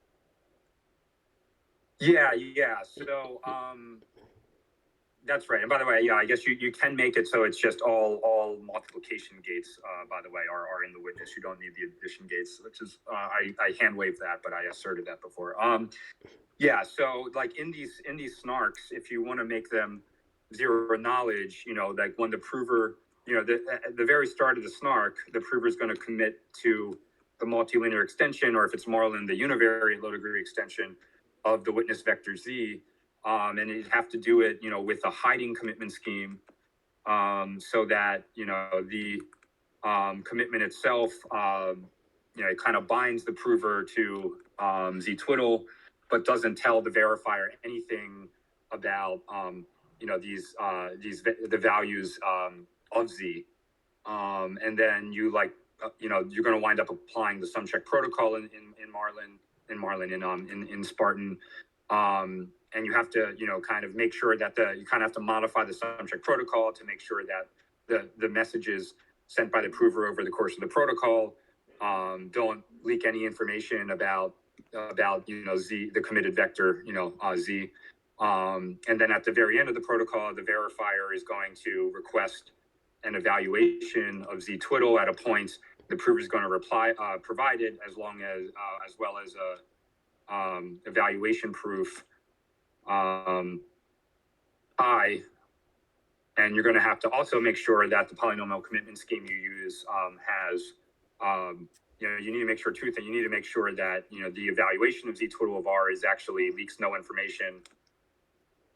so that's right. And by the way, I guess you can make it so it's just all multiplication gates, by the way, are in the witness. You don't need the addition gates, which is, I hand waved that, but I asserted that before. So like in these snarks, if you want to make them zero knowledge, like when the prover, at the very start of the snark, the prover is going to commit to the multilinear extension, or if it's Marlin, the univariate low degree extension of the witness vector Z. And you'd have to do it, with a hiding commitment scheme, so that, the commitment itself, it kind of binds the prover to Z twiddle, but doesn't tell the verifier anything about, the values of Z. And then you you're going to wind up applying the sum check protocol in Spartan. And you have to, kind of make sure that you kind of have to modify the sum check protocol to make sure that the messages sent by the prover over the course of the protocol don't leak any information about Z, the committed vector, Z. And then at the very end of the protocol, the verifier is going to request an evaluation of Z twiddle at a point. The prover is going to provide it as well as a evaluation proof I, and you're going to have to also make sure that the polynomial commitment scheme you use has, you need to make sure two things. You need to make sure that, the evaluation of Z twiddle of R is actually leaks no information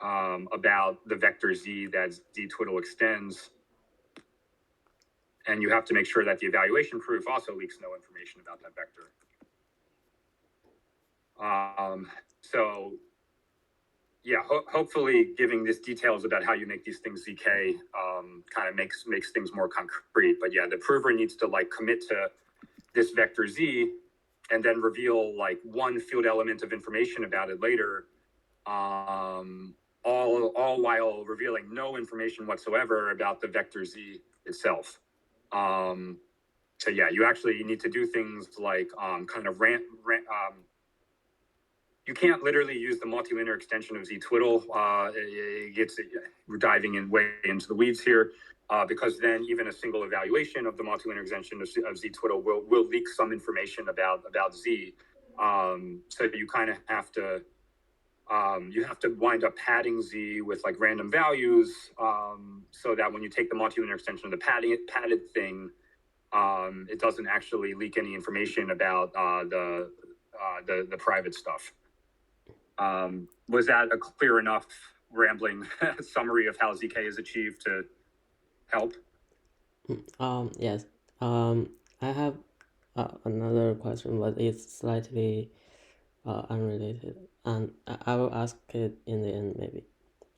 about the vector Z that Z twiddle extends. And you have to make sure that the evaluation proof also leaks no information about that vector. So yeah, hopefully giving this details about how you make these things ZK kind of makes things more concrete. But yeah, the prover needs to like commit to this vector Z and then reveal like one field element of information about it later, all while revealing no information whatsoever about the vector Z itself. So yeah, you actually need to do things like kind of you can't literally use the multilinear extension of Z-twiddle. We're diving in way into the weeds here, because then even a single evaluation of the multilinear extension of Z-twiddle will leak some information about Z. So you kind of have to wind up padding Z with like random values, so that when you take the multilinear extension of the padded thing, it doesn't actually leak any information about the private stuff. Was that a clear enough rambling summary of how ZK is achieved to help? Yes. I have another question, but it's slightly unrelated, and I will ask it in the end maybe.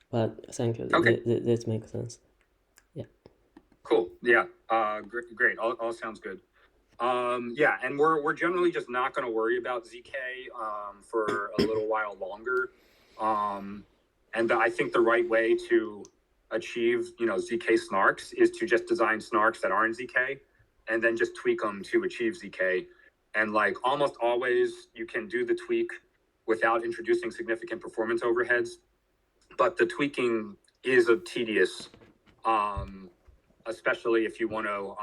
But thank you. Okay. This makes sense. Yeah. Cool. Yeah. Great. All sounds good. Yeah, and we're generally just not going to worry about ZK for a little while longer. And I think the right way to achieve, ZK snarks is to just design snarks that aren't ZK and then just tweak them to achieve ZK. And like almost always you can do the tweak without introducing significant performance overheads, but the tweaking is tedious, especially if you want to,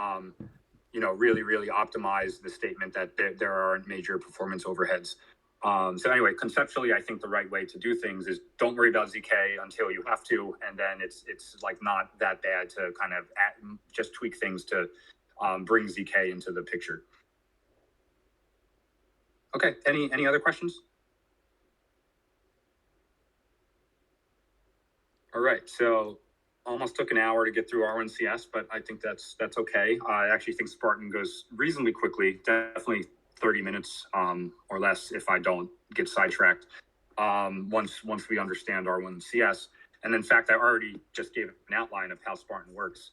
really optimize the statement that there aren't major performance overheads. So anyway, conceptually, I think the right way to do things is don't worry about ZK until you have to, and then it's like not that bad to kind of just tweak things to bring ZK into the picture. Okay, any other questions? All right, so almost took an hour to get through R1CS, but I think that's okay. I actually think Spartan goes reasonably quickly, definitely 30 minutes or less if I don't get sidetracked once we understand R1CS. And in fact, I already just gave an outline of how Spartan works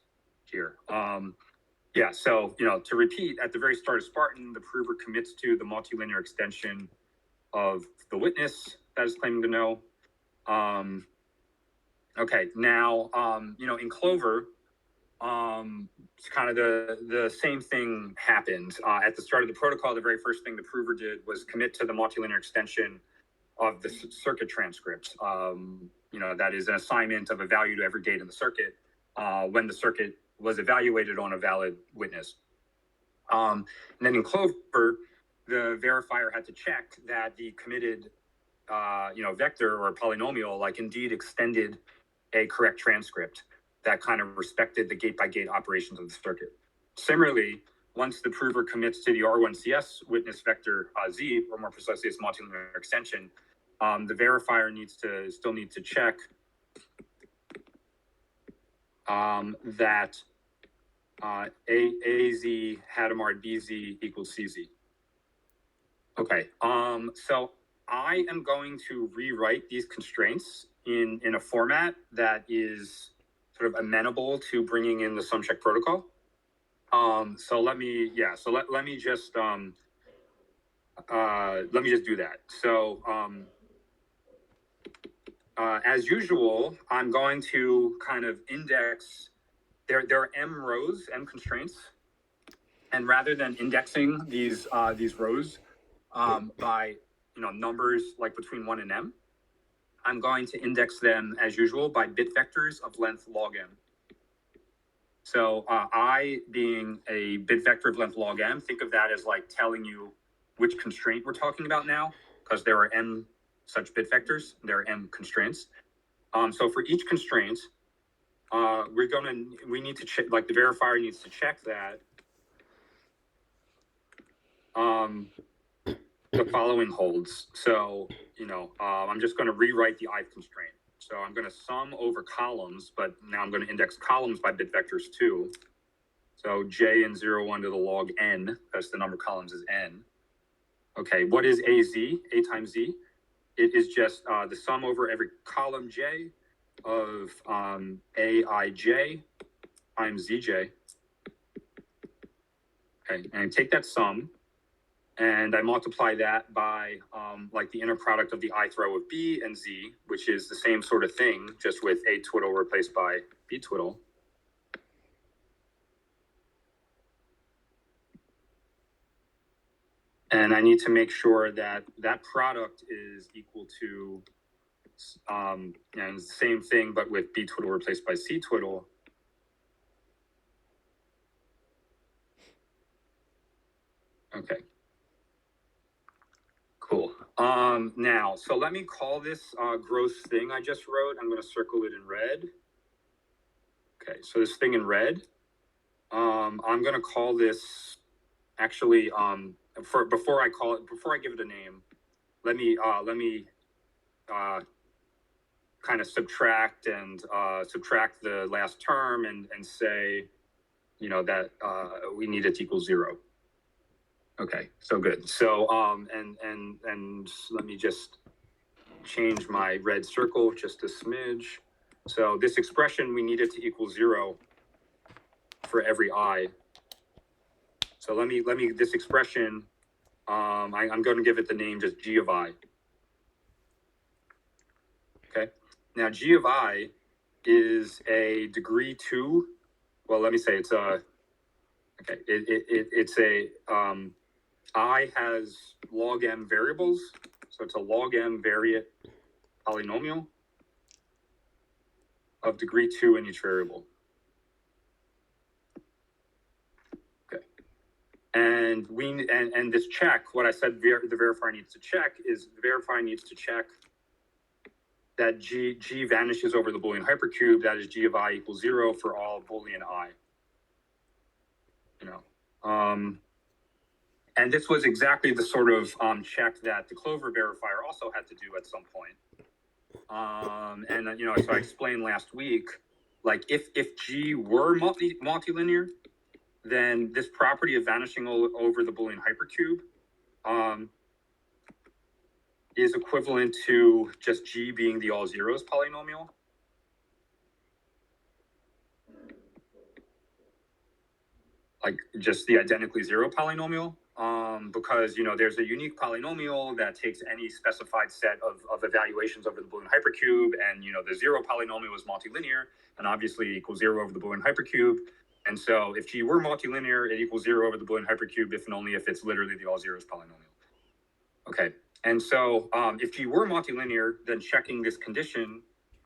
here. Yeah, so, to repeat, at the very start of Spartan, the prover commits to the multilinear extension of the witness that is claiming to know. Okay, now, in Clover, it's kind of the same thing happened. At the start of the protocol, the very first thing the prover did was commit to the multilinear extension of the circuit transcript. That is an assignment of a value to every gate in the circuit when the circuit was evaluated on a valid witness. And then in Clover, the verifier had to check that the committed vector or polynomial like indeed extended a correct transcript that kind of respected the gate-by-gate operations of the circuit. Similarly, once the prover commits to the R1CS witness vector Z, or more precisely its multilinear extension, the verifier still needs to check that AZ Hadamard BZ equals CZ. Okay, so I am going to rewrite these constraints in a format that is sort of amenable to bringing in the sumcheck protocol. So let me just do that. So as usual, I'm going to kind of index. There are m rows, m constraints, and rather than indexing these rows by numbers like between 1 and m, I'm going to index them as usual by bit vectors of length log m. So I being a bit vector of length log m, think of that as like telling you which constraint we're talking about now, because there are m such bit vectors, there are m constraints. So for each constraint, we need to check, like the verifier needs to check that the following holds. So, I'm just going to rewrite the ith constraint. So I'm going to sum over columns, but now I'm going to index columns by bit vectors too. So j and 0, 1 to the log n, that's the number of columns is n. Okay, what is AZ, A times Z? It is just the sum over every column j of aij times zj. Okay, and I take that sum and I multiply that by like the inner product of the ith row of b and z, which is the same sort of thing, just with a twiddle replaced by b twiddle. And I need to make sure that that product is equal to, and the same thing, but with b twiddle replaced by c twiddle. Okay. Cool. Now, so let me call this gross thing I just wrote. I'm going to circle it in red. Okay, so this thing in red, I'm going to call this actually, before I give it a name, let me kind of subtract the last term and say, you know, that we need it to equal 0. Okay, so good. So and let me just change my red circle just a smidge. So this expression, we need it to equal 0 for every I. So let me this expression, I'm going to give it the name just g of I. Okay, now g of I is a degree 2. Well, let me say it's a, okay, it's a, I has log m variables, so it's a log m variate polynomial of degree 2 in each variable. Okay, and and this check, what I said the verifier needs to check is the verifier needs to check that g vanishes over the Boolean hypercube. That is g of I equals 0 for all Boolean I. You know. And this was exactly the sort of check that the Clover verifier also had to do at some point. And you know, so I explained last week, like if G were multilinear, then this property of vanishing over the Boolean hypercube is equivalent to just G being the all zeros polynomial. Like just the identically 0 polynomial. Because, you know, there's a unique polynomial that takes any specified set of evaluations over the Boolean hypercube, and, you know, the 0 polynomial is multilinear and obviously equals 0 over the Boolean hypercube. And so if G were multilinear, it equals 0 over the Boolean hypercube if and only if it's literally the all zeros polynomial. Okay, and so if G were multilinear, then checking this condition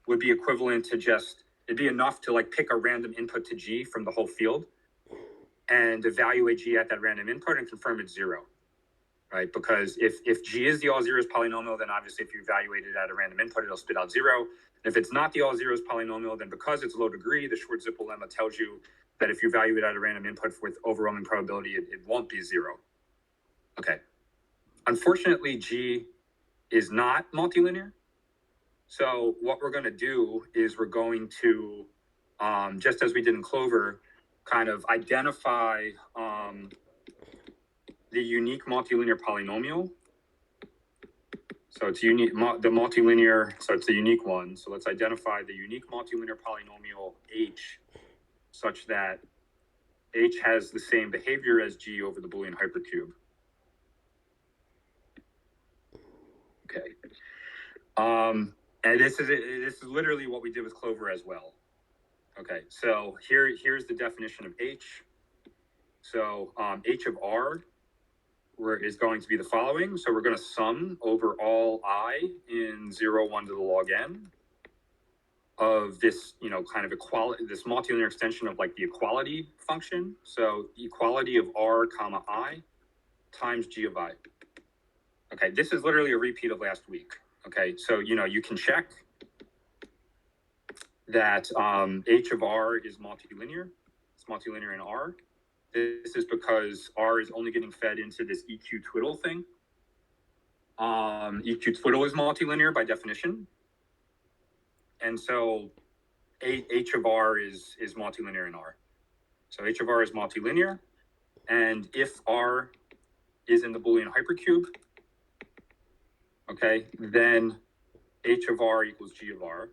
would be equivalent to just, it'd be enough to like pick a random input to G from the whole field and evaluate G at that random input and confirm it's 0, right? Because if G is the all zeros polynomial, then obviously if you evaluate it at a random input, it'll spit out 0. And if it's not the all zeros polynomial, then because it's low degree, the Schwartz-Zippel lemma tells you that if you evaluate it at a random input with overwhelming probability, it won't be 0. Okay. Unfortunately, G is not multilinear. So what we're going to do is we're going to, just as we did in Clover, kind of identify the unique multilinear polynomial. So it's unique, the multilinear, so it's a unique one. So let's identify the unique multilinear polynomial H such that H has the same behavior as G over the Boolean hypercube. Okay. And this is literally what we did with Clover as well. Okay, so here's the definition of H. So H of R is going to be the following. So we're going to sum over all I in 0, 1 to the log n of this, you know, kind of equality, this multilinear extension of like the equality function. So equality of R comma I times G of I. Okay, this is literally a repeat of last week. Okay, so, you know, you can check that H of R is multilinear. It's multilinear in R. This is because R is only getting fed into this EQ twiddle thing. EQ twiddle is multilinear by definition. And so H of R is multilinear in R. So h of r is multilinear, and if r is in the Boolean hypercube, okay, then h of r equals g of r.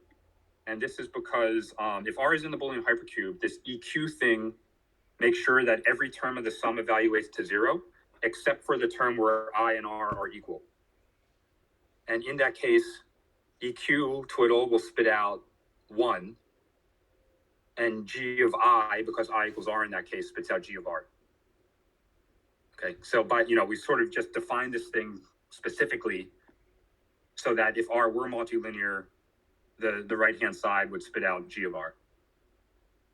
And this is because if r is in the Boolean hypercube, this EQ thing makes sure that every term of the sum evaluates to 0, except for the term where I and r are equal. And in that case, EQ twiddle will spit out 1, and g of I, because I equals r in that case, spits out g of r. Okay, so we sort of just defined this thing specifically so that if r were multilinear, the right-hand side would spit out g of r.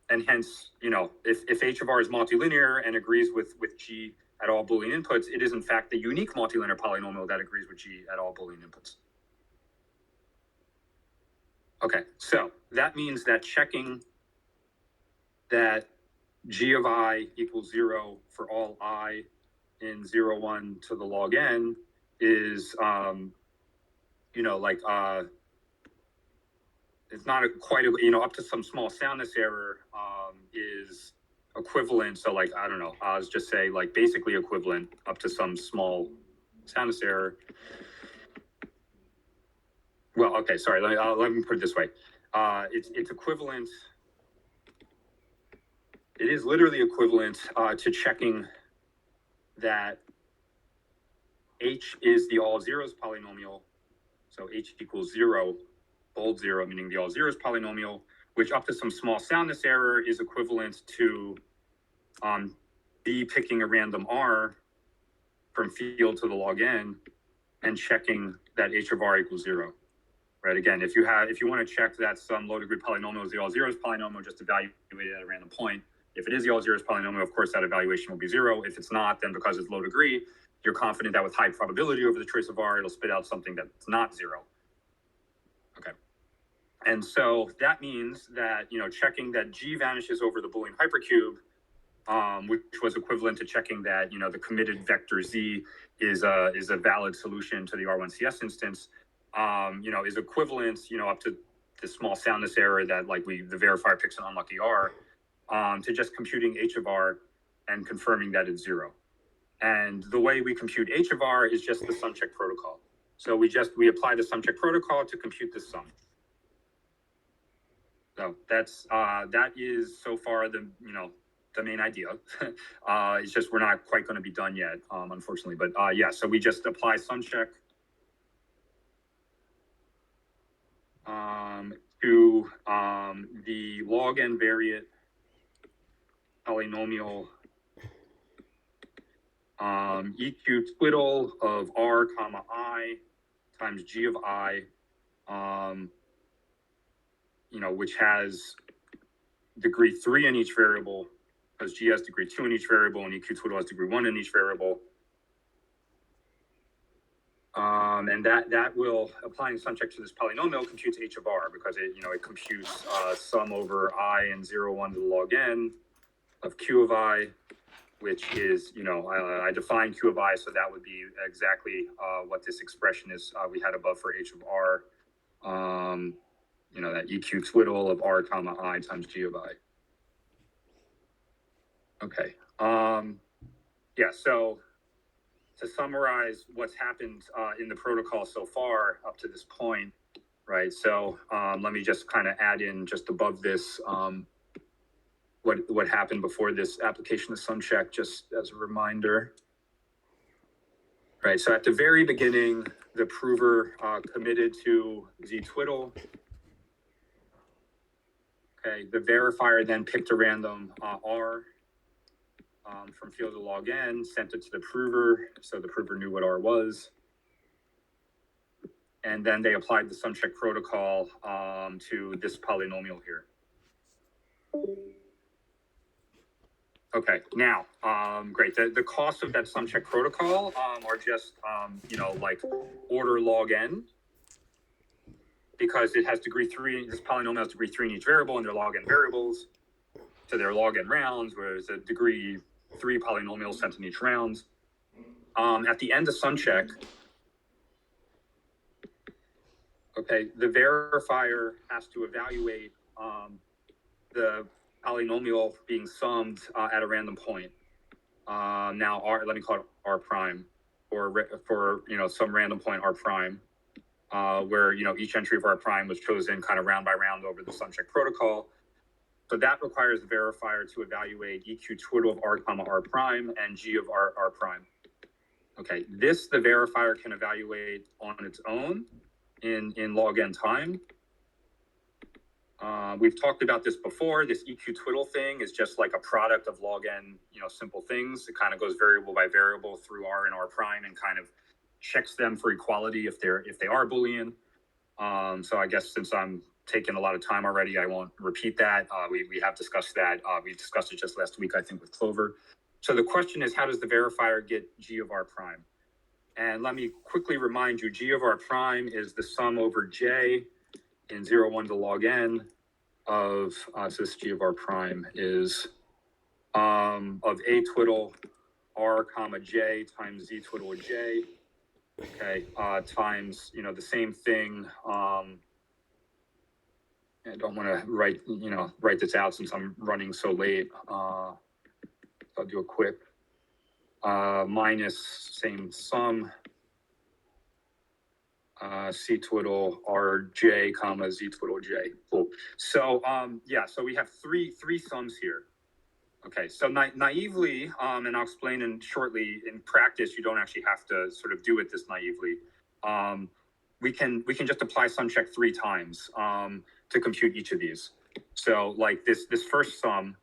And hence, if h of r is multilinear and agrees with g at all Boolean inputs, it is in fact the unique multilinear polynomial that agrees with g at all Boolean inputs. Okay, so that means that checking that g of I equals 0 for all I in 0, 1 to the log n is, it's not quite, up to some small soundness error is equivalent. So I don't know, let's just say basically equivalent up to some small soundness error. Well, okay, sorry, let me put it this way. It's equivalent. It is literally equivalent to checking that h is the all zeros polynomial. So h equals 0, bold 0, meaning the all zeros polynomial, which up to some small soundness error is equivalent to b picking a random r from field to the log n and checking that h of r equals 0. Right. Again, if you want to check that some low degree polynomial is the all zeros polynomial, just evaluate it at a random point. If it is the all zeros polynomial, of course, that evaluation will be 0. If it's not, then because it's low degree, you're confident that with high probability over the choice of r, it'll spit out something that's not 0. Okay. And so that means that, checking that g vanishes over the Boolean hypercube, which was equivalent to checking that, the committed vector z is a valid solution to the R1CS instance, is equivalent, up to the small soundness error that the verifier picks an unlucky r, to just computing h of r and confirming that it's 0. And the way we compute h of r is just the sum check protocol. So we apply the sum check protocol to compute this sum. So that is so far the main idea. It's just we're not quite going to be done yet, unfortunately. But so we just apply sum check to the log n variate polynomial EQ twiddle of r comma I times g of I, which has degree 3 in each variable, because g has degree 2 in each variable, and EQ twiddle has degree 1 in each variable. And that will, applying sum check to this polynomial, computes h of r, because it computes sum over I and 0, 1 to the log n of q of I, which is, I define q of I, so that would be exactly what this expression is we had above for h of r. That EQ twiddle of r comma I times g of I. Okay. So to summarize what's happened in the protocol so far up to this point, right? So let me just kind of add in just above this what happened before this application of sum check, just as a reminder. Right. So at the very beginning, the prover committed to z twiddle. Okay, the verifier then picked a random r from field to log n, sent it to the prover, so the prover knew what r was. And then they applied the sum check protocol to this polynomial here. Okay, now, great. The costs of that sum check protocol are just, order log n, because it has degree 3, this polynomial has degree 3 in each variable, and they're log n variables. So they're log n rounds, whereas a degree 3 polynomial sent in each round. At the end of sum check, okay, the verifier has to evaluate the polynomial being summed at a random point. Now R, let me call it R prime, for some random point R prime, where each entry of R prime was chosen kind of round by round over the sumcheck protocol. So that requires the verifier to evaluate EQ twiddle of R comma R prime and G of R prime. Okay, this the verifier can evaluate on its own in log n time. We've talked about this before. This EQ twiddle thing is just like a product of log n, simple things. It kind of goes variable by variable through R and R prime and kind of checks them for equality if they are Boolean. So I guess since I'm taking a lot of time already, I won't repeat that. We have discussed that. We discussed it just last week, I think, with Clover. So the question is, how does the verifier get G of R prime? And let me quickly remind you, G of R prime is the sum over J in 0, 1 to log n of, so this G of R prime is of A twiddle R comma J times Z twiddle of J, okay, times, the same thing. I don't want to write this out since I'm running so late. I'll do a quick minus same sum C twiddle RJ comma Z twiddle J. Cool. So so we have three sums here. Okay, so naively, and I'll explain shortly, in practice, you don't actually have to sort of do it this naively. We can just apply sumcheck 3 times to compute each of these. So like this first sum,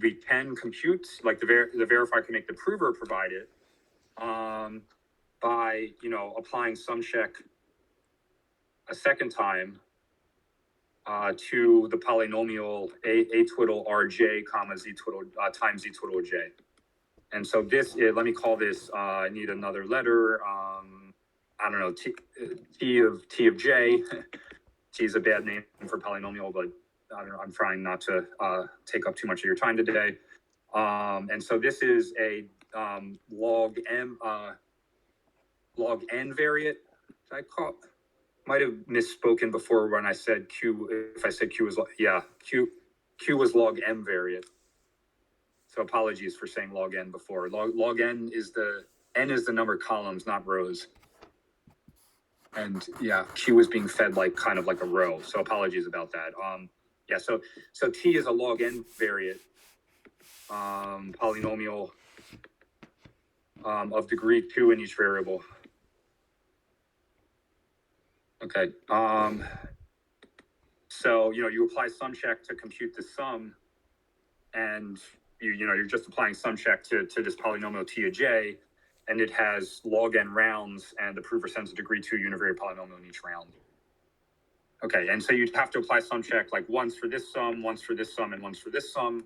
we can compute, like the verifier can make the prover provide it by applying sumcheck a second time to the polynomial a twiddle rj comma z twiddle times z twiddle j. And so this is, let me call this, I need another letter, I don't know, t of j. T is a bad name for polynomial, but I don't know, I'm trying not to take up too much of your time today. And so this is a log n variant. I might have misspoken before when I said q. If I said q was q was log m variant. So apologies for saying log n before. Log n is the number of columns, not rows. And q is being fed kind of like a row. So apologies about that. So t is a log n variant polynomial of degree 2 in each variable. Okay. So you apply sumcheck to compute the sum, and you're just applying sumcheck to this polynomial t of j, and it has log n rounds, and the prover sends a degree 2 univariate polynomial in each round. Okay, and so you'd have to apply sumcheck like once for this sum, once for this sum, and once for this sum.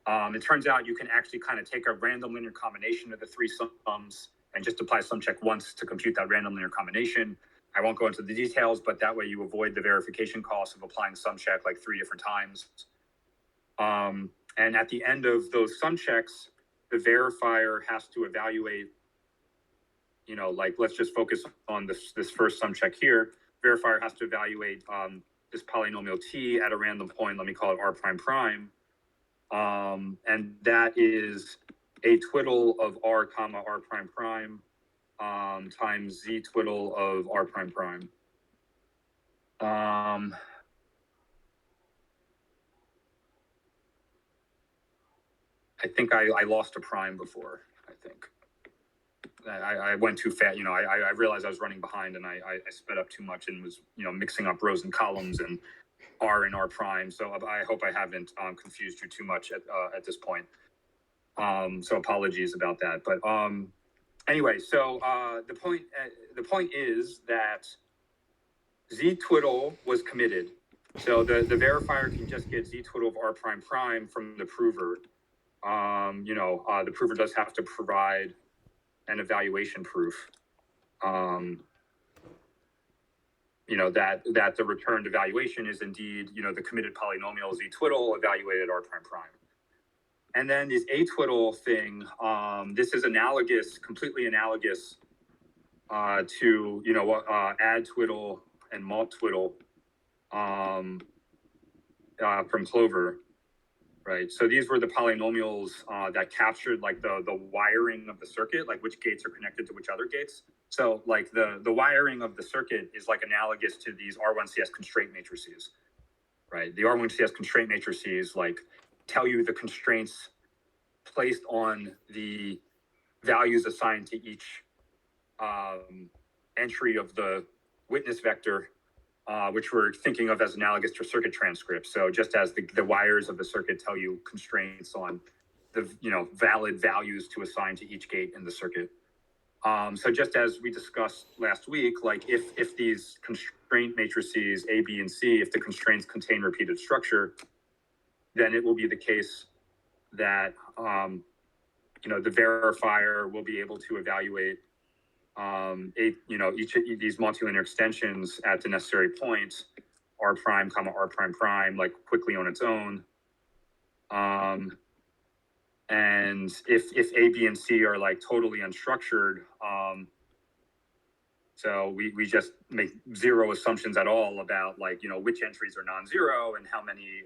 It turns out you can actually kind of take a random linear combination of the 3 sums and just apply sumcheck once to compute that random linear combination. I won't go into the details, but that way you avoid the verification cost of applying sumcheck like 3 different times. And at the end of those sumchecks, the verifier has to evaluate, let's just focus on this first sumcheck here. Verifier has to evaluate this polynomial t at a random point, let me call it r prime prime. And that is a twiddle of r comma r prime prime times z twiddle of r prime prime. I think I lost a prime before. I think I went too fast. I realized I was running behind, and I sped up too much and was mixing up rows and columns and r and r prime. So I hope I haven't confused you too much at this point. So apologies about that. But anyway, so the point is that z twiddle was committed. So the verifier can just get z twiddle of r prime prime from the prover. The prover does have to provide an evaluation proof. That the returned evaluation is indeed, the committed polynomial z twiddle evaluated r prime prime. And then this a twiddle thing, this is analogous, completely analogous to add twiddle and malt twiddle from Clover. right? So these were the polynomials that captured like the wiring of the circuit, like which gates are connected to which other gates. So like the wiring of the circuit is like analogous to these R1CS constraint matrices, right? The R1CS constraint matrices like tell you the constraints placed on the values assigned to each entry of the witness vector, which we're thinking of as analogous to circuit transcripts. So just as the wires of the circuit tell you constraints on the valid values to assign to each gate in the circuit. So just as we discussed last week, like if these constraint matrices A, B, and C, if the constraints contain repeated structure, then it will be the case that the verifier will be able to evaluate each of these multilinear extensions at the necessary points, R prime, comma R prime prime, like quickly on its own. And if A, B, and C are like totally unstructured, so we just make zero assumptions at all about like, which entries are non-zero and how many,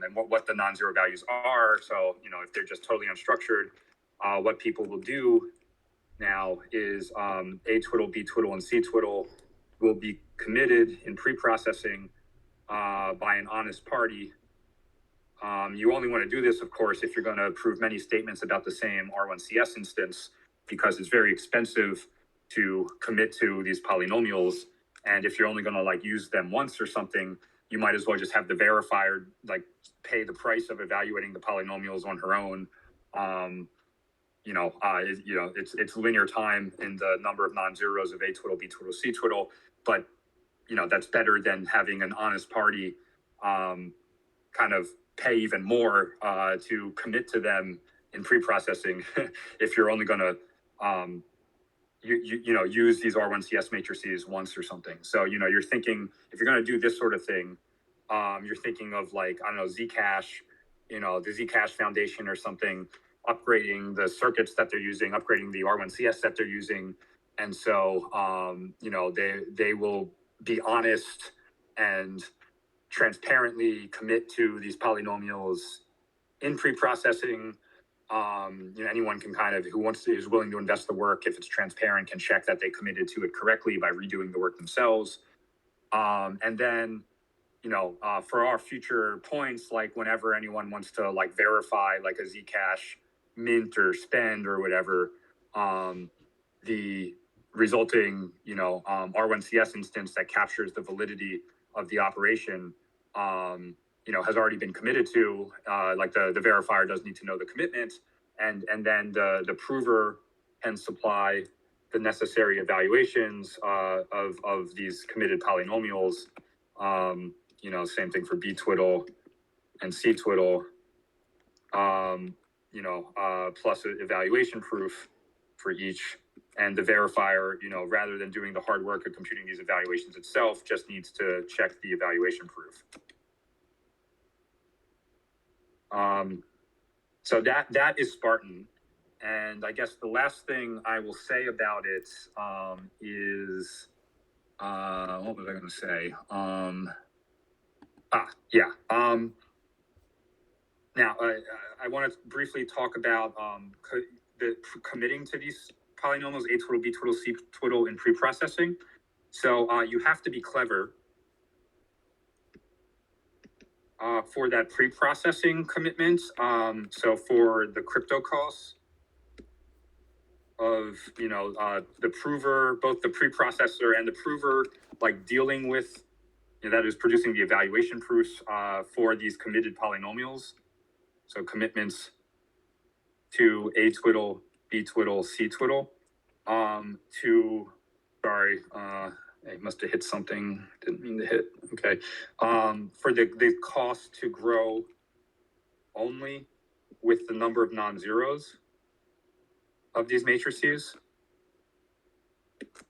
and what the non-zero values are. So, if they're just totally unstructured, what people will do now is A twiddle, B twiddle, and C twiddle will be committed in pre-processing by an honest party. You only want to do this, of course, if you're going to prove many statements about the same R1CS instance, because it's very expensive to commit to these polynomials. And if you're only going to like use them once or something, you might as well just have the verifier like pay the price of evaluating the polynomials on her own. It's linear time in the number of non-zeros of A twiddle, B twiddle, C twiddle, but that's better than having an honest party kind of pay even more to commit to them in pre-processing if you're only going to use these R1CS matrices once or something. So you're thinking, if you're going to do this sort of thing, you're thinking of like, I don't know, Zcash, the Zcash Foundation or something, upgrading the circuits that they're using, upgrading the R1CS that they're using. And so, they will be honest and transparently commit to these polynomials in pre-processing. Anyone can who's willing to invest the work, if it's transparent, can check that they committed to it correctly by redoing the work themselves. And then, for our future points, like whenever anyone wants to like verify like a Zcash mint or spend or whatever, the resulting, R1CS instance that captures the validity of the operation, has already been committed to, like the verifier does need to know the commitment, and then the prover can supply the necessary evaluations of these committed polynomials. Same thing for B twiddle and C twiddle, plus an evaluation proof for each. And the verifier, rather than doing the hard work of computing these evaluations itself, just needs to check the evaluation proof. So that is Spartan. And I guess the last thing I will say about it is, what was I going to say? Now, I want to briefly talk about committing to these polynomials, A twiddle, B twiddle, C twiddle in pre-processing. So you have to be clever for that pre-processing commitment. So for the crypto costs of, the prover, both the pre-processor and the prover, like dealing with, that is producing the evaluation proofs for these committed polynomials. So commitments to A twiddle, B twiddle, C twiddle, I must have hit something, didn't mean to hit, okay. For the cost to grow only with the number of non-zeros of these matrices,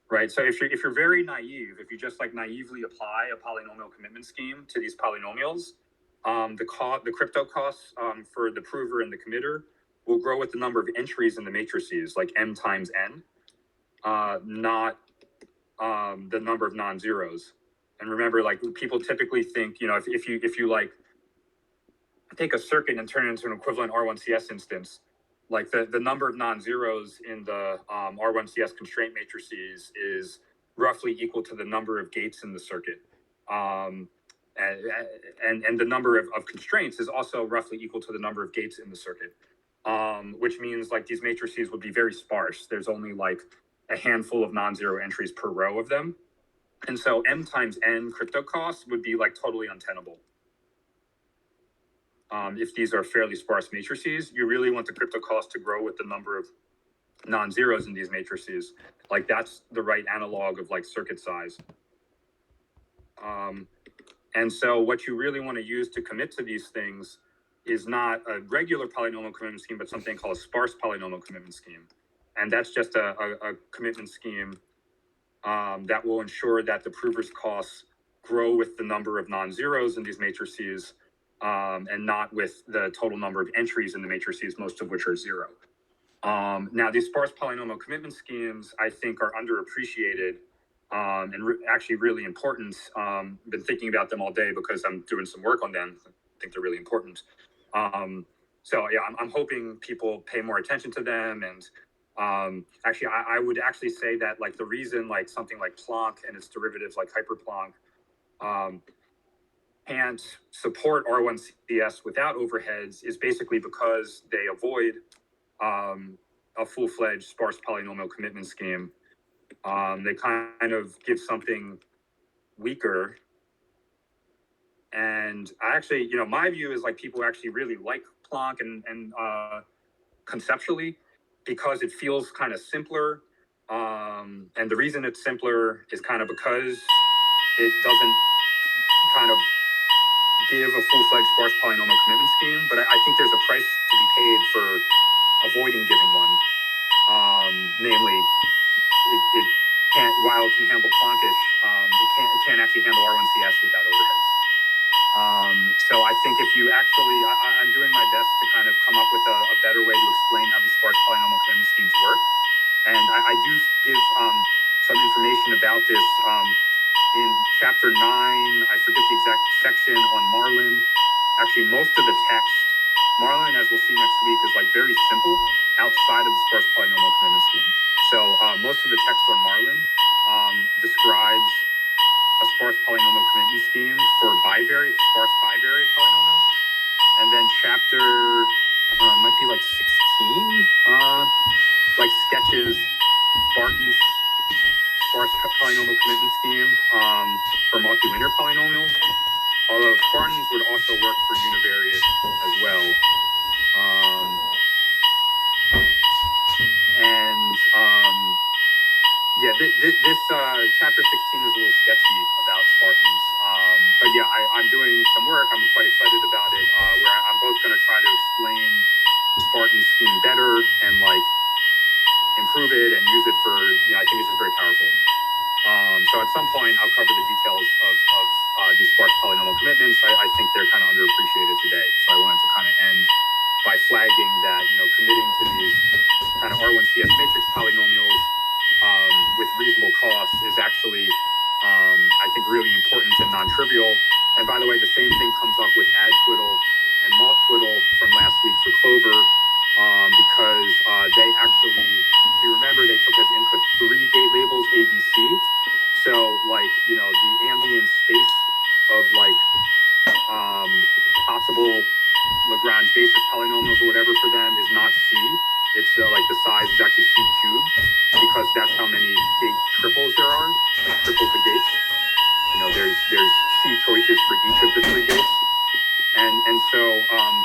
right? So if you're very naive, if you just like naively apply a polynomial commitment scheme to these polynomials, the crypto costs for the prover and the committer will grow with the number of entries in the matrices, like m times n, not the number of non-zeros. And remember, like people typically think, if you like take a circuit and turn it into an equivalent R1CS instance, like the number of non-zeros in the R1CS constraint matrices is roughly equal to the number of gates in the circuit. And the number of constraints is also roughly equal to the number of gates in the circuit, which means like these matrices would be very sparse. There's only like a handful of non-zero entries per row of them. And so m times n crypto costs would be like totally untenable. If these are fairly sparse matrices, you really want the crypto cost to grow with the number of non-zeros in these matrices. Like that's the right analog of like circuit size. And so what you really want to use to commit to these things is not a regular polynomial commitment scheme, but something called a sparse polynomial commitment scheme. And that's just a commitment scheme that will ensure that the prover's costs grow with the number of non-zeros in these matrices and not with the total number of entries in the matrices, most of which are zero. Now, these sparse polynomial commitment schemes, I think, are underappreciated and actually really important. Been thinking about them all day because I'm doing some work on them. I think they're really important. So yeah, I'm hoping people pay more attention to them. And actually, I would actually say that like the reason like something like Planck and its derivatives like hyperplanck can't support R1CS without overheads is basically because they avoid a full-fledged sparse polynomial commitment scheme. They kind of give something weaker. And I actually, you know, my view is like people actually really like Planck and conceptually because it feels kind of simpler. And the reason it's simpler is kind of because it doesn't kind of give a full-fledged sparse polynomial commitment scheme, but I think there's a price to be paid for avoiding giving one. Namely, it can't, while it can handle Planckish, it can't actually handle R1CS without overheads. So I think if you actually, I'm doing my best to kind of come up with a better way to explain how these sparse polynomial commitment schemes work. And I do give some information about this in chapter 9, I forget the exact section on Marlin. Actually, most of the text, Marlin, as we'll see next week, is like very simple outside of the sparse polynomial commitment scheme. So most of the text on Marlin describes a sparse polynomial commitment scheme for sparse bivariate polynomials. And then chapter, I don't know, it might be like 16, like sketches Spartan's sparse polynomial commitment scheme for multilinear polynomials, although Spartans would also work for univariate as well. Yeah, this chapter 16 is a little sketchy about Spartans. But yeah, I'm doing some work. I'm quite excited about it, where I'm both going to try to explain the Spartan scheme better and like improve it and use it for, you know, I think it's just very powerful. So at some point, I'll cover the details of these sparse polynomial commitments. I think they're kind of underappreciated today. So I wanted to kind of end by flagging that, you know, committing to these kind of R1CS matrix polynomials with reasonable costs is actually, I think, really important and non-trivial. And by the way, the same thing comes up with add twiddle and malt twiddle from last week for Clover, because they actually, if you remember, they took as input 3 gate labels A, B, C. So like, you know, the ambient space of like possible Lagrange basis polynomials or whatever for them is not C. It's like the size is actually C cubed because that's how many gate triples there are, like triples of gates. You know, there's C choices for each of the 3 gates. And so,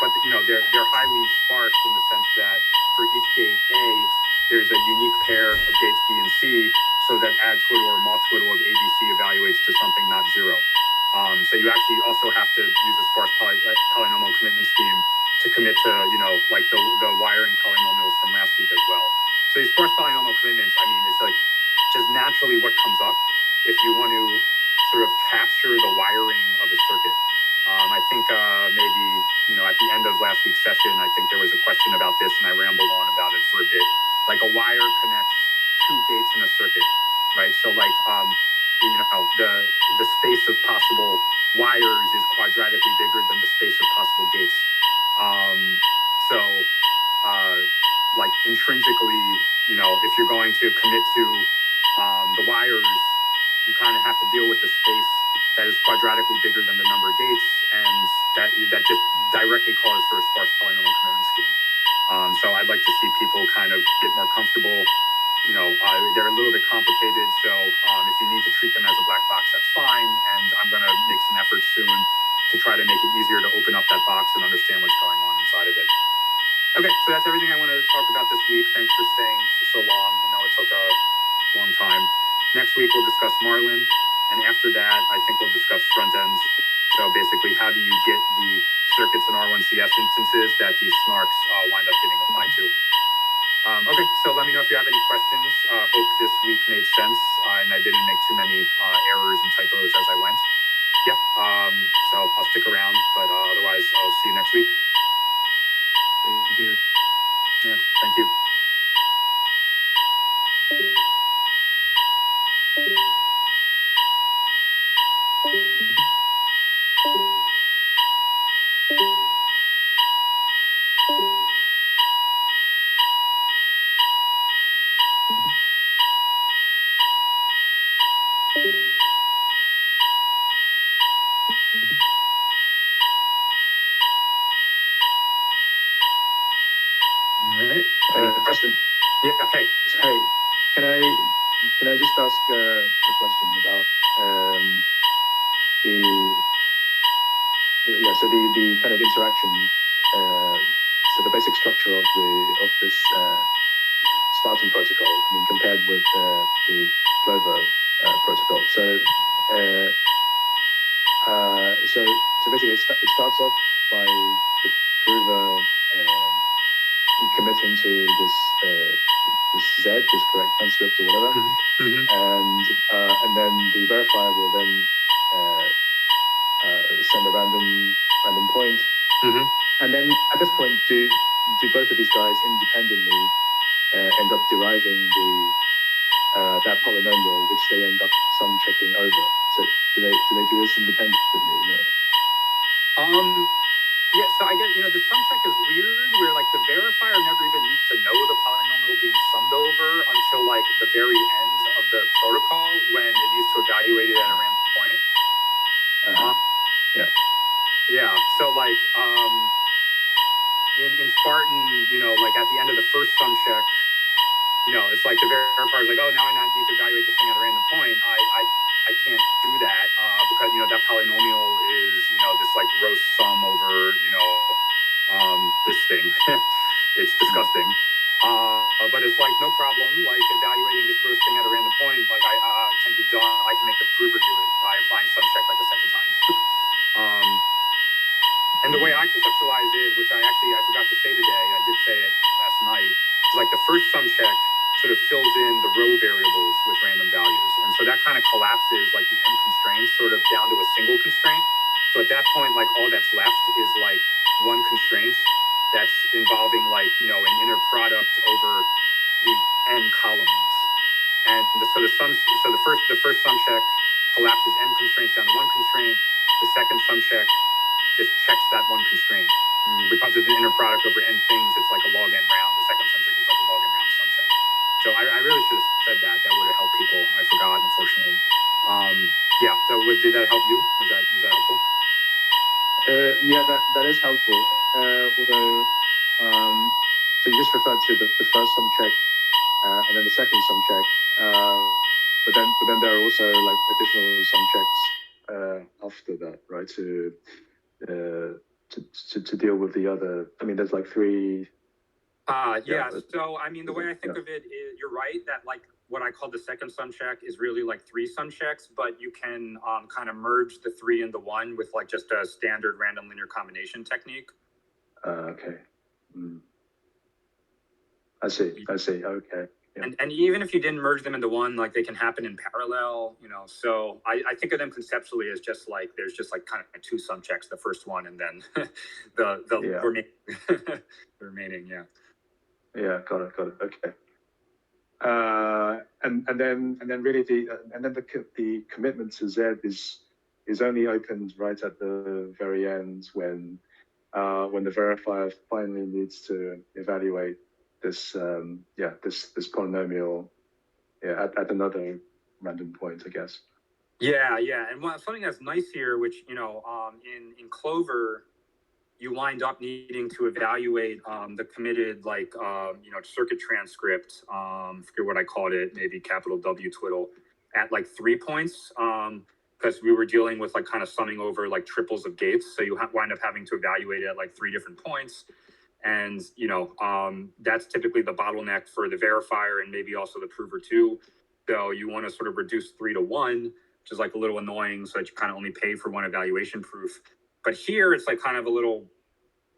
but you know, they're highly sparse in the sense that for each gate A, there's a unique pair of gates B and C, so that add twiddle or malt twiddle of ABC evaluates to something not 0. So you actually also have to use a sparse polynomial commitment scheme to commit to, you know, like the wiring polynomials from last week as well. So these sparse polynomial commitments, I mean, it's like just naturally what comes up if you want to sort of capture the wiring of a circuit. I think maybe, you know, at the end of last week's session, I think there was a question about this and I rambled on about it for a bit. Like a wire connects 2 gates in a circuit, right? So like, you know, the space of possible wires is quadratically bigger than the space of possible gates. So, like intrinsically, if you're going to commit to the wires, you kind of have to deal with the space that is quadratically bigger than the number of gates, and that just directly calls for a sparse polynomial commitment scheme. So I'd like to see people kind of get more comfortable. They're a little bit complicated, so if you need to treat them as a black box, that's fine, and I'm going to make some efforts soon to try to make it easier to open up that box and understand what's going on inside of it. Okay, so that's everything I wanted to talk about this week. Thanks for staying for so long. I know it took a long time. Next week we'll discuss Marlin, and after that I think we'll discuss front ends. So basically, how do you get the circuits and R1CS instances that these snarks wind up getting applied to? Okay, so let me know if you have any questions. Hope this week made sense and I didn't make too many errors and typos as I went. Yeah, so I'll stick around, but otherwise I'll see you next week. Thank you. Yeah, thank you. All right. Preston. Yeah. Hey. Hey, can I just ask a question about the kind of interaction, so the basic structure of this Spartan protocol, I mean, compared with the Clover protocol. So basically, it starts off by the prover committing to this Z, this correct transcript or whatever, and then the verifier will then send a random point, and then at this point, do both of these guys independently end up deriving that polynomial, which they end up sum checking over? So do they do this independently? No. Yeah, so I guess, the sum check is weird, where like the verifier never even needs to know the polynomial being summed over until like the very end of the protocol when it needs to evaluate it at a random point. Yeah. Yeah, so like in Spartan, like at the end of the first sum check, it's like the verifier is like, oh, now I need to evaluate this thing at a random point. I can't do that because that polynomial is this like gross sum over this thing. It's disgusting. But it's like no problem. Like evaluating this gross thing at a random point, like I can be done. I can make the prover do it by applying sum check like a second time. And the way I conceptualize it, which I forgot to say today, I did say it last night, is like the first sum check sort of fills in the row variables with random values. And so that kind of collapses like the n constraints sort of down to a single constraint. So at that point, like all that's left is like one constraint that's involving like, an inner product over the n columns. And so the first sum check collapses n constraints down to one constraint. The second sum check just checks that one constraint. Because it's an inner product over n things, it's like a log n round. The second sum check is like a log n round sum check. So I really should have said that. That would have helped people. I forgot, unfortunately. Yeah. So did that help you? Was that helpful? Yeah, that is helpful. Although, so you just referred to the first sum check and then the second sum check, but then there are also like additional sum checks after that, right? To deal with the other. I mean, there's like three. Yeah. So I mean, the way I think of it is, you're right that like what I call the second sum check is really like three sum checks, but you can kind of merge the three into one with like just a standard random linear combination technique. Okay. I see. Okay. Yeah. And even if you didn't merge them into one, like they can happen in parallel, so I think of them conceptually as just like there's just like kind of two sum checks, the first one and then the remaining. Yeah, got it. Okay. And then really the commitment to Z is only opened right at the very end when when the verifier finally needs to evaluate this this polynomial at another random point, I guess. Yeah, and something that's nice here, which in Clover, you wind up needing to evaluate the committed circuit transcript. Forget what I called it, maybe capital W twiddle, at like 3 points. Because we were dealing with like kind of summing over like triples of gates, so you wind up having to evaluate it at like 3 different points, and that's typically the bottleneck for the verifier and maybe also the prover too. So you want to sort of reduce 3 to 1, which is like a little annoying, so that you kind of only pay for one evaluation proof. But here it's like kind of a little,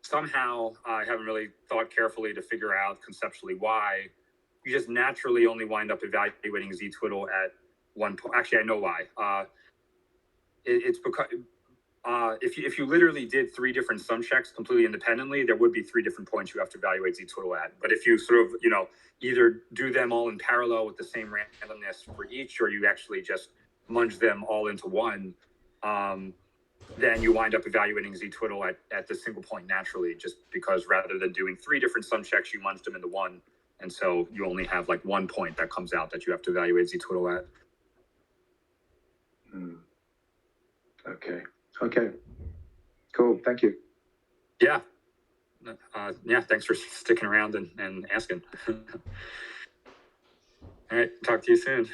somehow I haven't really thought carefully to figure out conceptually why. You just naturally only wind up evaluating Z twiddle at 1 point. Actually, I know why. It's because if you literally did 3 different sum checks completely independently, there would be 3 different points you have to evaluate Z twiddle at. But if you sort of either do them all in parallel with the same randomness for each, or you actually just munge them all into one, then you wind up evaluating Z twiddle at the single point naturally, just because rather than doing 3 different sum checks, you munged them into one, and so you only have like 1 point that comes out that you have to evaluate Z twiddle at. Okay. Cool. Thank you. Yeah. Thanks for sticking around and asking. All right. Talk to you soon.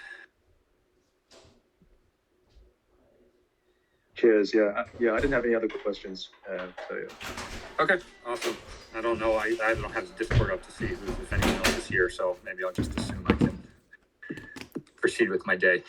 Cheers. Yeah. I didn't have any other questions. Okay. Awesome. I don't know. I don't have the Discord up to see if anyone else is here, so maybe I'll just assume I can proceed with my day.